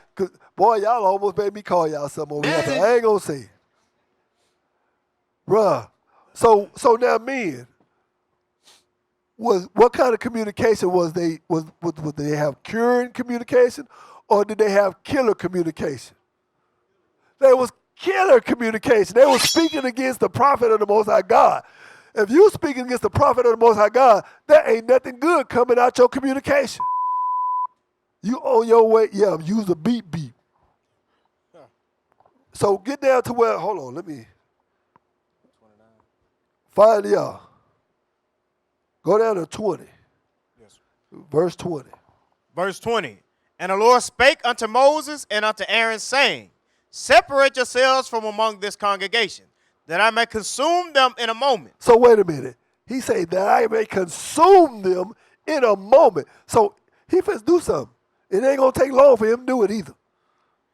boy, y'all almost made me call y'all something over here, but I ain't gonna say it. Bruh. So now men, what kind of communication was they have curing communication, or did they have killer communication? There was killer communication. They were speaking against the prophet of the Most High God. If you speaking against the prophet of the Most High God, there ain't nothing good coming out your communication. You on your way, yeah, use a beep. So get down to where, hold on, let me find y'all. Go down to 20. Yes. Verse 20. Verse 20. And the Lord spake unto Moses and unto Aaron, saying, separate yourselves from among this congregation, that I may consume them in a moment. So wait a minute. He said that I may consume them in a moment. So he finna do something. It ain't gonna take long for him to do it either.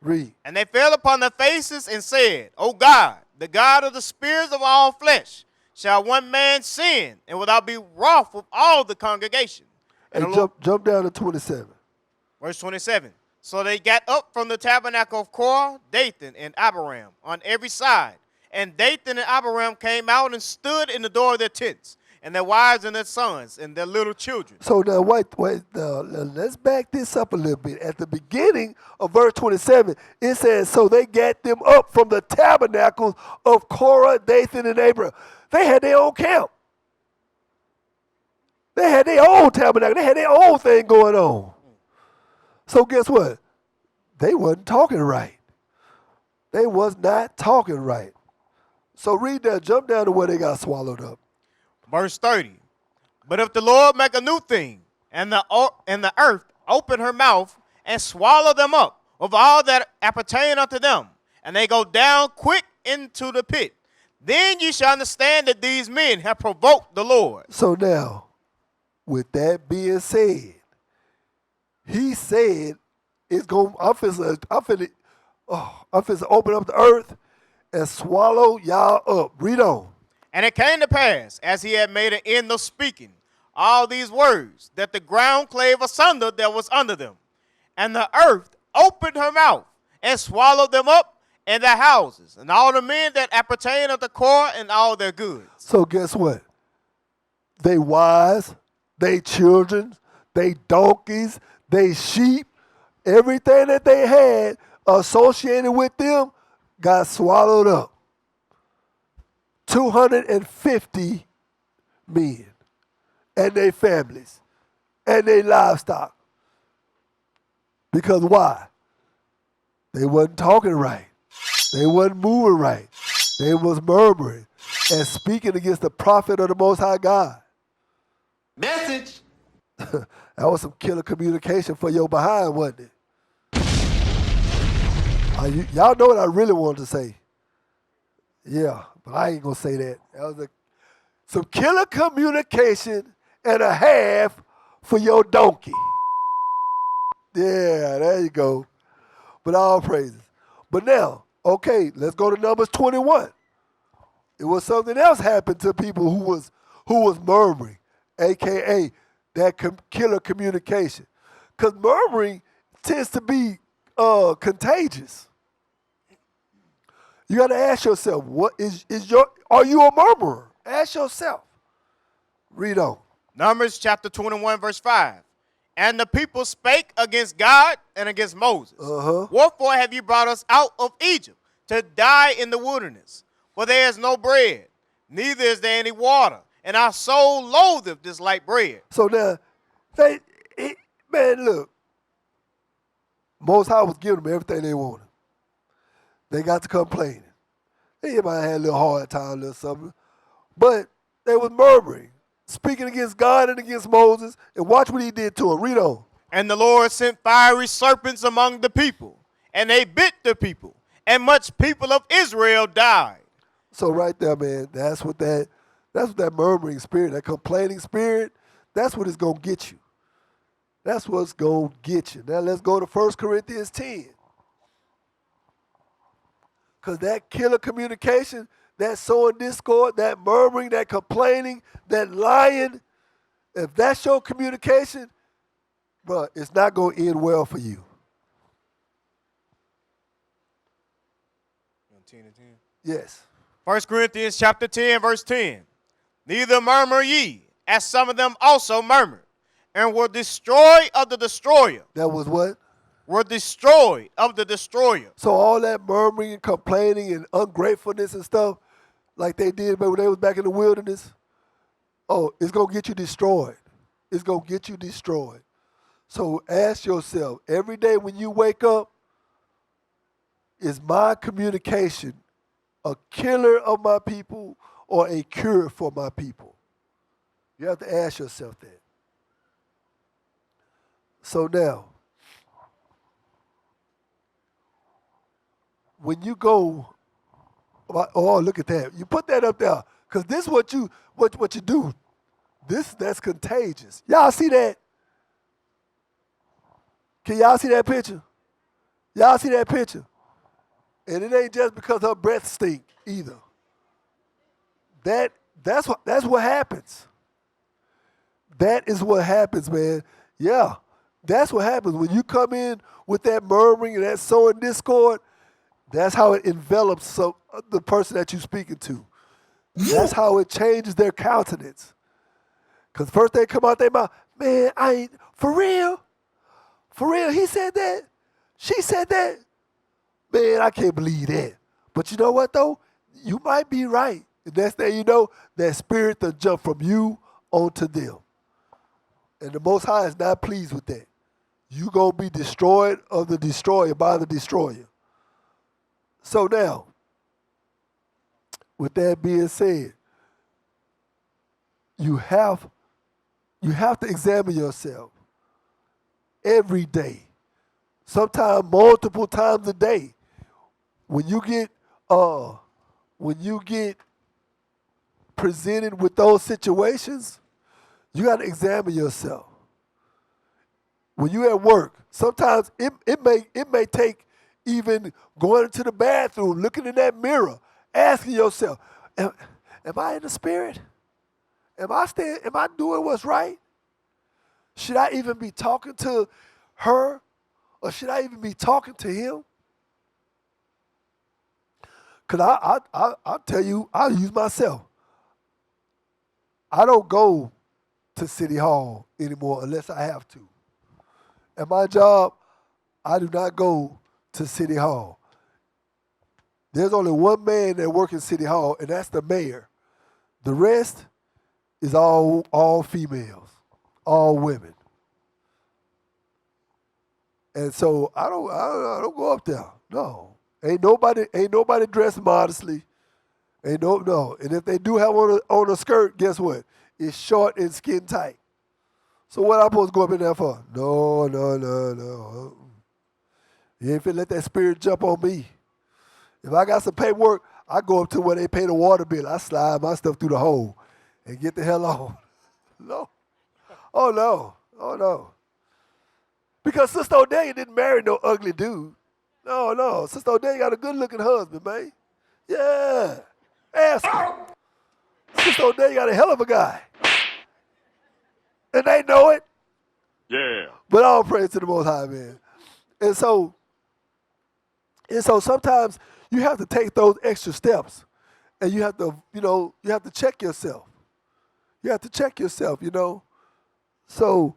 Read. And they fell upon their faces and said, O God, the God of the spirits of all flesh, shall one man sin, and without be wroth with all the congregation? And Hey, jump down to 27. Verse 27. So they got up from the tabernacle of Korah, Dathan, and Abiram on every side. And Dathan and Abiram came out and stood in the door of their tents, and their wives and their sons and their little children. So now wait, let's back this up a little bit. At the beginning of verse 27, it says, so they got them up from the tabernacles of Korah, Dathan, and Abiram. They had their own camp. They had their own tabernacle. They had their own thing going on. So guess what? They wasn't talking right. They was not talking right. So read that. Jump down to where they got swallowed up. Verse 30. But if the Lord make a new thing, and the earth open her mouth and swallow them up of all that appertain unto them, and they go down quick into the pit, then you shall understand that these men have provoked the Lord. So now, with that being said, he said, "It's going. I'm finna open up the earth and swallow y'all up." Read on. And it came to pass, as he had made an end of speaking all these words, that the ground clave asunder that was under them, and the earth opened her mouth and swallowed them up and their houses, and all the men that appertain unto Korah and all their goods. So guess what? They wives, they children, they donkeys, they sheep, everything that they had associated with them got swallowed up. 250 men and their families and their livestock. Because why? They wasn't talking right. They wasn't moving right. They was murmuring and speaking against the prophet of the Most High God. Message. That was some killer communication for your behind, wasn't it? Y'all know what I really wanted to say. Yeah, but I ain't gonna say that. That was some killer communication and a half for your donkey. Yeah, there you go. But all praises. But now, okay, let's go to Numbers 21. It was something else happened to people who was murmuring, aka that killer communication. Because murmuring tends to be contagious. You got to ask yourself, are you a murmurer? Ask yourself. Read on. Numbers chapter 21, verse 5. And the people spake against God and against Moses. Wherefore have you brought us out of Egypt to die in the wilderness? For there is no bread, neither is there any water, and our soul loatheth this light bread. So now, man, look. Most High was giving them everything they wanted. They got to complaining. They might have had a little hard time, a little something. But they was murmuring, speaking against God and against Moses. And watch what he did to them. Read on. And the Lord sent fiery serpents among the people, and they bit the people, and much people of Israel died. So right there, man, that's what that murmuring spirit, that complaining spirit, That's what it's going to get you. That's what's going to get you. Now let's go to 1 Corinthians 10. Because that killer communication, that sowing discord, that murmuring, that complaining, that lying, if that's your communication, bro, it's not going to end well for you. 10 and 10. Yes. 1 Corinthians chapter 10, verse 10. Neither murmur ye, as some of them also murmured, and were destroyed of the destroyer. That was what? Were destroyed of the destroyer. So all that murmuring and complaining and ungratefulness and stuff, like they did when they was back in the wilderness, oh, it's going to get you destroyed. It's going to get you destroyed. So ask yourself, every day when you wake up, is my communication a killer of my people or a cure for my people? You have to ask yourself that. So now, when you go, oh, look at that. You put that up there, because this is what you do. That's contagious. Y'all see that? Can y'all see that picture? Y'all see that picture? And it ain't just because her breath stink either. That's what happens. That is what happens, man. Yeah, that's what happens when you come in with that murmuring and that sowing discord. That's how it envelops the person that you're speaking to. That's how it changes their countenance. Because first they come out their mouth, man, I ain't, for real, he said that, she said that. Man, I can't believe that. But you know what, though? You might be right. And next thing you know, that spirit will jump from you onto them. And the Most High is not pleased with that. You going to be destroyed of the destroyer by the destroyer. So now, with that being said, you have to examine yourself every day, sometimes multiple times a day. When you get presented with those situations, you got to examine yourself. When you at work, sometimes it may take even going into the bathroom, looking in that mirror, asking yourself, am I in the spirit? Am I doing what's right? Should I even be talking to her, or should I even be talking to him? Because I'll tell you, I'll use myself. I don't go to City Hall anymore unless I have to. At my job, I do not go to City Hall. There's only one man that works in City Hall, and that's the mayor. The rest is all females, all women. And so I don't go up there. No. Ain't nobody dressed modestly. No. And if they do have on a skirt, guess what? It's short and skin tight. So what I'm supposed to go up in there for? No. You ain't finna let that spirit jump on me. If I got some paperwork, I go up to where they pay the water bill. I slide my stuff through the hole and get the hell on. No. Oh, no. Because Sister Odelia didn't marry no ugly dude. No. Sister Odelia got a good-looking husband, man. Yeah. Ask her. Sister Odelia got a hell of a guy. And they know it. Yeah. But all praise to the Most High, man. And so sometimes you have to take those extra steps. And you have to check yourself. You have to check yourself, So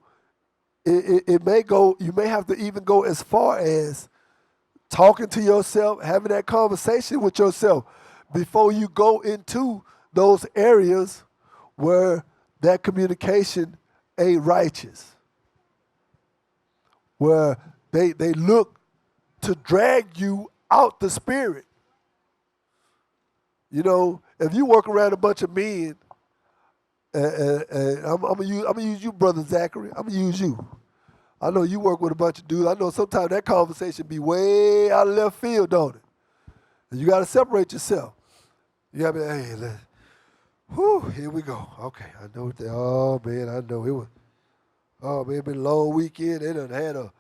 it may go, you may have to even go as far as talking to yourself, having that conversation with yourself before you go into those areas where that communication ain't righteous, where they look to drag you out the spirit. If you work around a bunch of men, and I'm gonna use you, Brother Zachary. I'm gonna use you. I know you work with a bunch of dudes. I know sometimes that conversation be way out of left field, don't it? And you got to separate yourself. You got to be, hey, Whew, here we go. Okay, I know what they. Oh man, I know it was. Oh man, it been a long weekend. They done had a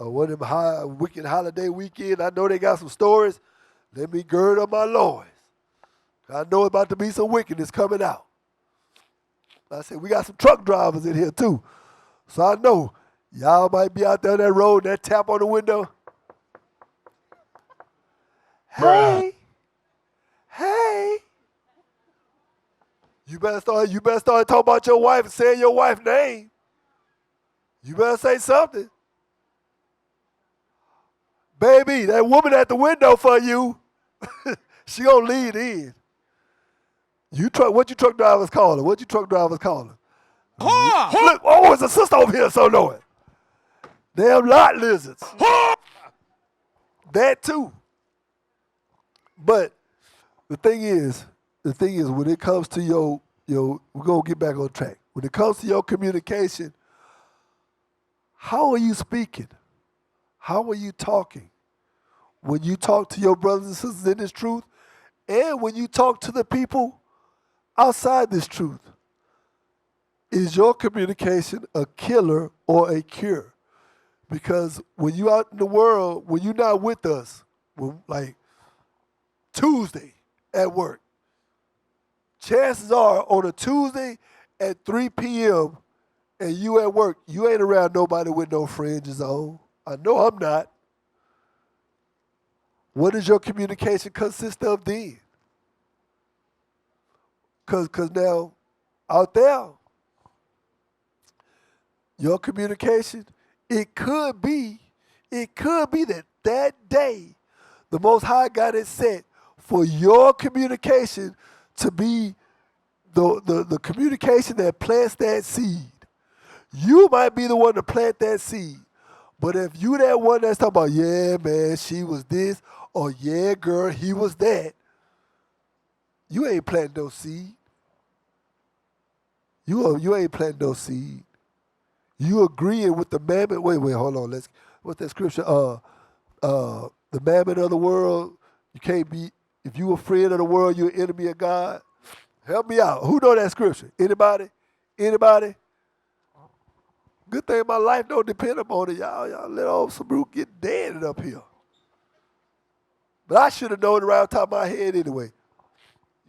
one of them wicked holiday weekend. I know they got some stories. Let me gird up my loins. I know about to be some wickedness coming out. I said we got some truck drivers in here too, so I know y'all might be out there on that road. That tap on the window. Hey, hey. You better start talking about your wife and saying your wife's name. You better say something. Baby, that woman at the window for you, she gonna lead in. What you truck drivers call her? What you truck drivers call her? Look, oh, it's a sister over here, so know it. Damn lot lizards. That too. But the thing is, when it comes to your, we're gonna get back on track. When it comes to your communication, how are you speaking? How are you talking? When you talk to your brothers and sisters in this truth, and when you talk to the people outside this truth, is your communication a killer or a cure? Because when you out in the world, when you're not with us, like Tuesday at work, chances are on a Tuesday at 3 p.m. and you at work, you ain't around nobody with no fringes on. I know I'm not. What does your communication consist of then? Because now, out there, your communication, it could be that day, the Most High got it set for your communication to be the communication that plants that seed. You might be the one to plant that seed. But if you that one that's talking about, yeah, man, she was this, or yeah, girl, he was that, you ain't planting no seed. You ain't planting no seed. You agreeing with the mammon. Wait, hold on. What's that scripture? The mammon of the world. You can't be, if you a friend of the world, you're an enemy of God. Help me out. Who know that scripture? Anybody? Anybody? Good thing my life don't depend upon it. Y'all let old some root get dead up here. But I should have known it around the top of my head anyway.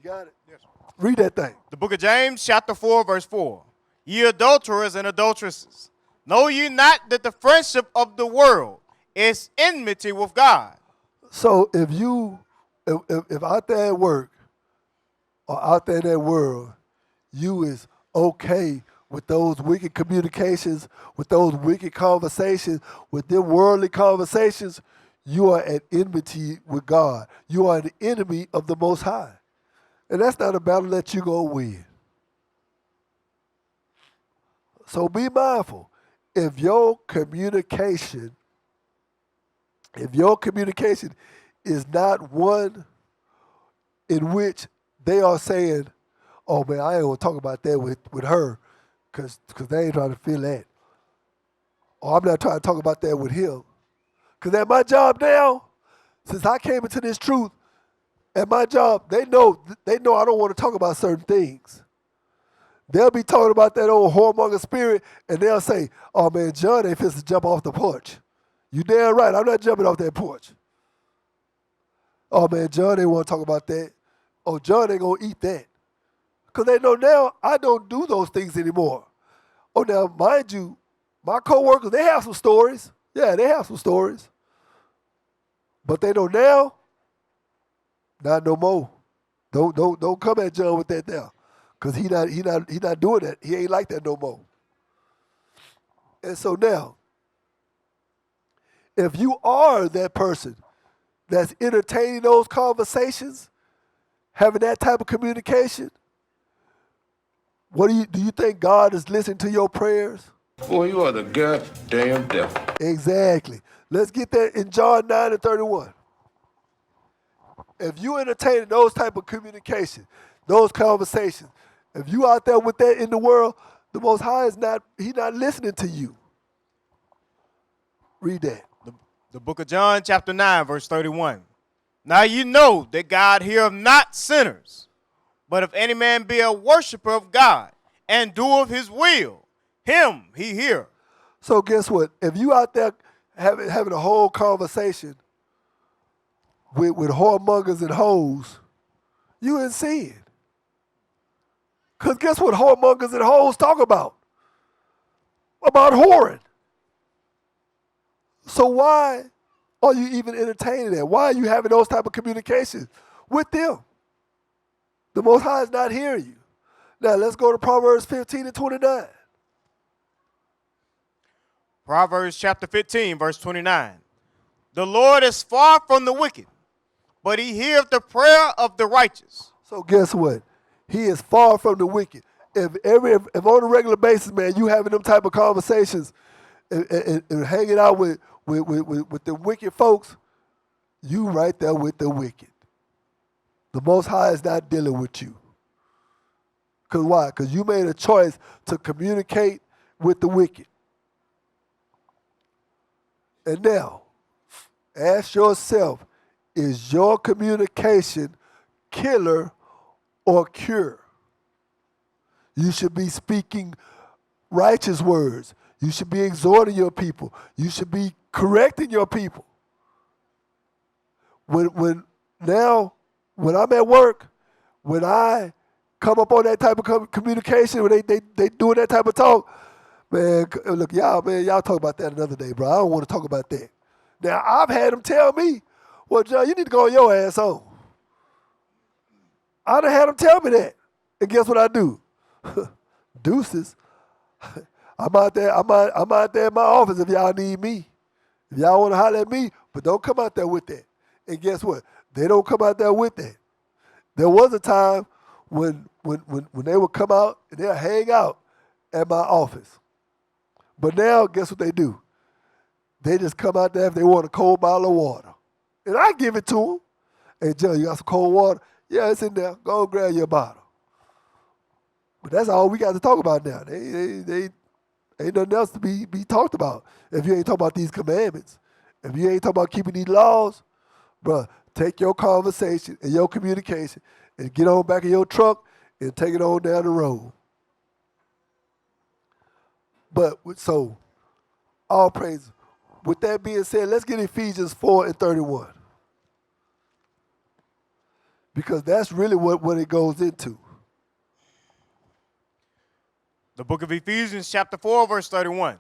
You got it? Yes. Read that thing. The book of James, chapter 4, verse 4. Ye adulterers and adulteresses, know ye not that the friendship of the world is enmity with God? So if out there at work or out there in that world, you is okay with those wicked communications, with those wicked conversations, with them worldly conversations, you are at enmity with God. You are an enemy of the Most High. And that's not a battle that you're going to win. So be mindful. If your communication is not one in which they are saying, oh man, I ain't gonna talk about that with her because they ain't trying to feel that. Or I'm not trying to talk about that with him. Because at my job now, since I came into this truth, at my job, they know I don't want to talk about certain things. They'll be talking about that old whoremonger spirit, and they'll say, oh man, John ain't fixing to jump off the porch. You damn right, I'm not jumping off that porch. Oh man, John ain't want to talk about that. Oh, John ain't gonna eat that. Because they know now I don't do those things anymore. Oh, now, mind you, my coworkers, they have some stories. Yeah, they have some stories. But they know now, not no more. Don't come at John with that now. Because he not doing that. He ain't like that no more. And so now, if you are that person that's entertaining those conversations, having that type of communication, do you think God is listening to your prayers? Boy, you are the goddamn devil. Exactly. Let's get that in John 9:31. If you entertaining those type of communication, those conversations, if you out there with that in the world, the Most High He's not listening to you. Read that. The book of John, chapter 9, verse 31. Now you know that God heareth not sinners, But if any man be a worshiper of God and doeth his will, him he heareth. So guess what? If you out there having a whole conversation with whoremongers and hoes, you in sin. Because guess what whoremongers and hoes talk about? About whoring. So why are you even entertaining that? Why are you having those type of communications with them? The Most High is not hearing you. Now let's go to Proverbs 15 and 29. Proverbs chapter 15, verse 29. The Lord is far from the wicked, but he heareth the prayer of the righteous. So guess what? He is far from the wicked. If on a regular basis, man, you having them type of conversations and hanging out with the wicked folks, you right there with the wicked. The Most High is not dealing with you. Because why? Because you made a choice to communicate with the wicked. And now, ask yourself, is your communication killer or cure? You should be speaking righteous words. You should be exhorting your people. You should be correcting your people. When I'm at work, when I come up on that type of communication, when they doing that type of talk, man, look, y'all talk about that another day, bro. I don't want to talk about that. Now, I've had them tell me, well, John, you need to go on your ass home. I done had them tell me that. And guess what I do? Deuces. I'm out there in my office if y'all need me. If y'all want to holler at me, but don't come out there with that. And guess what? They don't come out there with that. There was a time when they would come out and they'll hang out at my office. But now, guess what they do? They just come out there if they want a cold bottle of water. And I give it to them. Hey, John, you got some cold water? Yeah, it's in there. Go grab your bottle. But that's all we got to talk about now. They ain't nothing else to be talked about. If you ain't talking about these commandments, if you ain't talking about keeping these laws, bruh, take your conversation and your communication and get on back in your truck and take it on down the road. But so, all praise. With that being said, let's get Ephesians 4 and 31. Because that's really what it goes into. The book of Ephesians chapter 4, verse 31.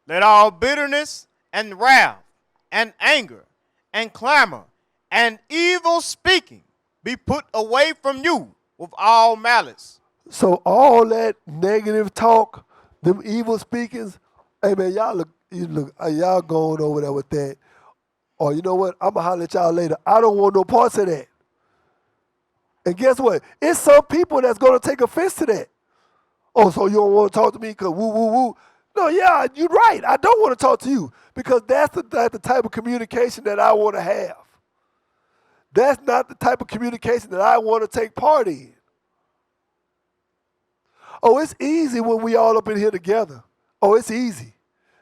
Let all bitterness and wrath and anger and clamor and evil speaking be put away from you with all malice. So all that negative talk, them evil speakings, hey man, y'all going over there with that. Or you know what? I'm going to holler at y'all later. I don't want no parts of that. And guess what? It's some people that's going to take offense to that. Oh, so you don't want to talk to me because woo, woo, woo. No, yeah, you're right. I don't want to talk to you because that's the type of communication that I want to have. That's not the type of communication that I want to take part in. Oh, it's easy when we all up in here together. Oh, it's easy.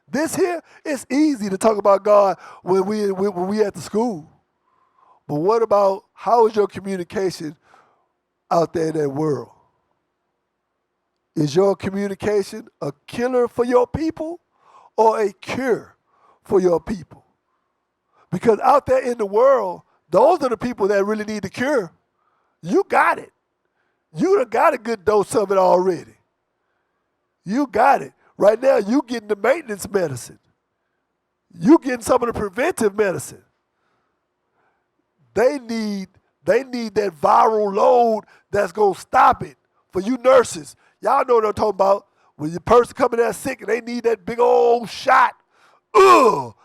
This here, it's easy to talk about God when we at the school. But what about how is your communication out there in that world? Is your communication a killer for your people or a cure for your people? Because out there in the world, those are the people that really need the cure. You got it. You done got a good dose of it already. You got it. Right now, you getting the maintenance medicine. You getting some of the preventive medicine. They need that viral load that's going to stop it. For you nurses, y'all know what I'm talking about. When your person coming there sick and they need that big old shot to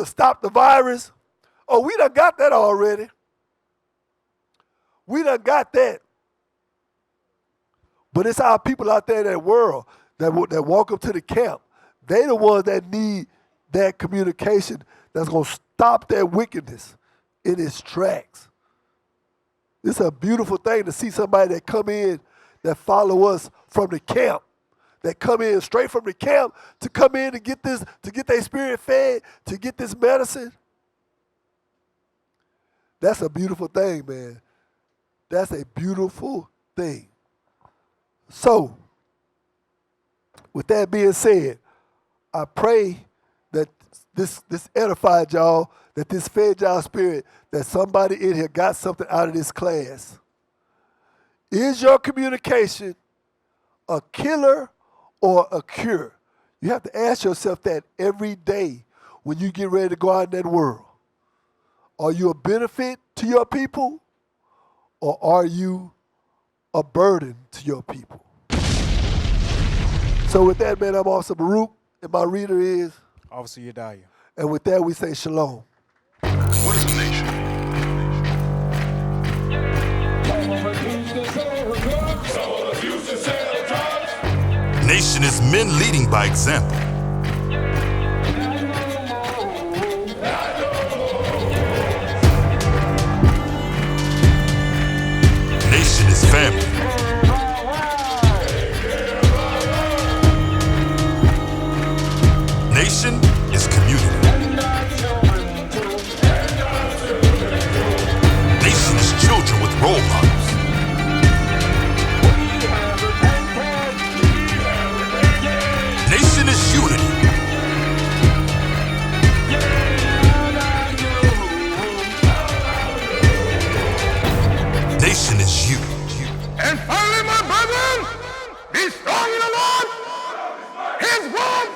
stop the virus. Oh, we done got that already. We done got that. But it's our people out there in that world that walk up to the camp. They the ones that need that communication that's going to stop that wickedness in its tracks. It's a beautiful thing to see somebody that come in that follow us from the camp, that come in straight from the camp to come in to get this, to get their spirit fed, to get this medicine. That's a beautiful thing, man. That's a beautiful thing. So, with that being said, I pray that this edified y'all, that this fed y'all spirit, that somebody in here got something out of this class. Is your communication a killer or a cure? You have to ask yourself that every day when you get ready to go out in that world. Are you a benefit to your people, or are you a burden to your people? So with that, man, I'm Officer Baruch, and my reader is? Officer Gedaliah. And with that, we say shalom. What is a nation? Nation is men leading by example. Nation is family. Nation is community. Nation is children with role models. Nation is unity. Nation is you. And finally, my brethren, be strong in the Lord, His word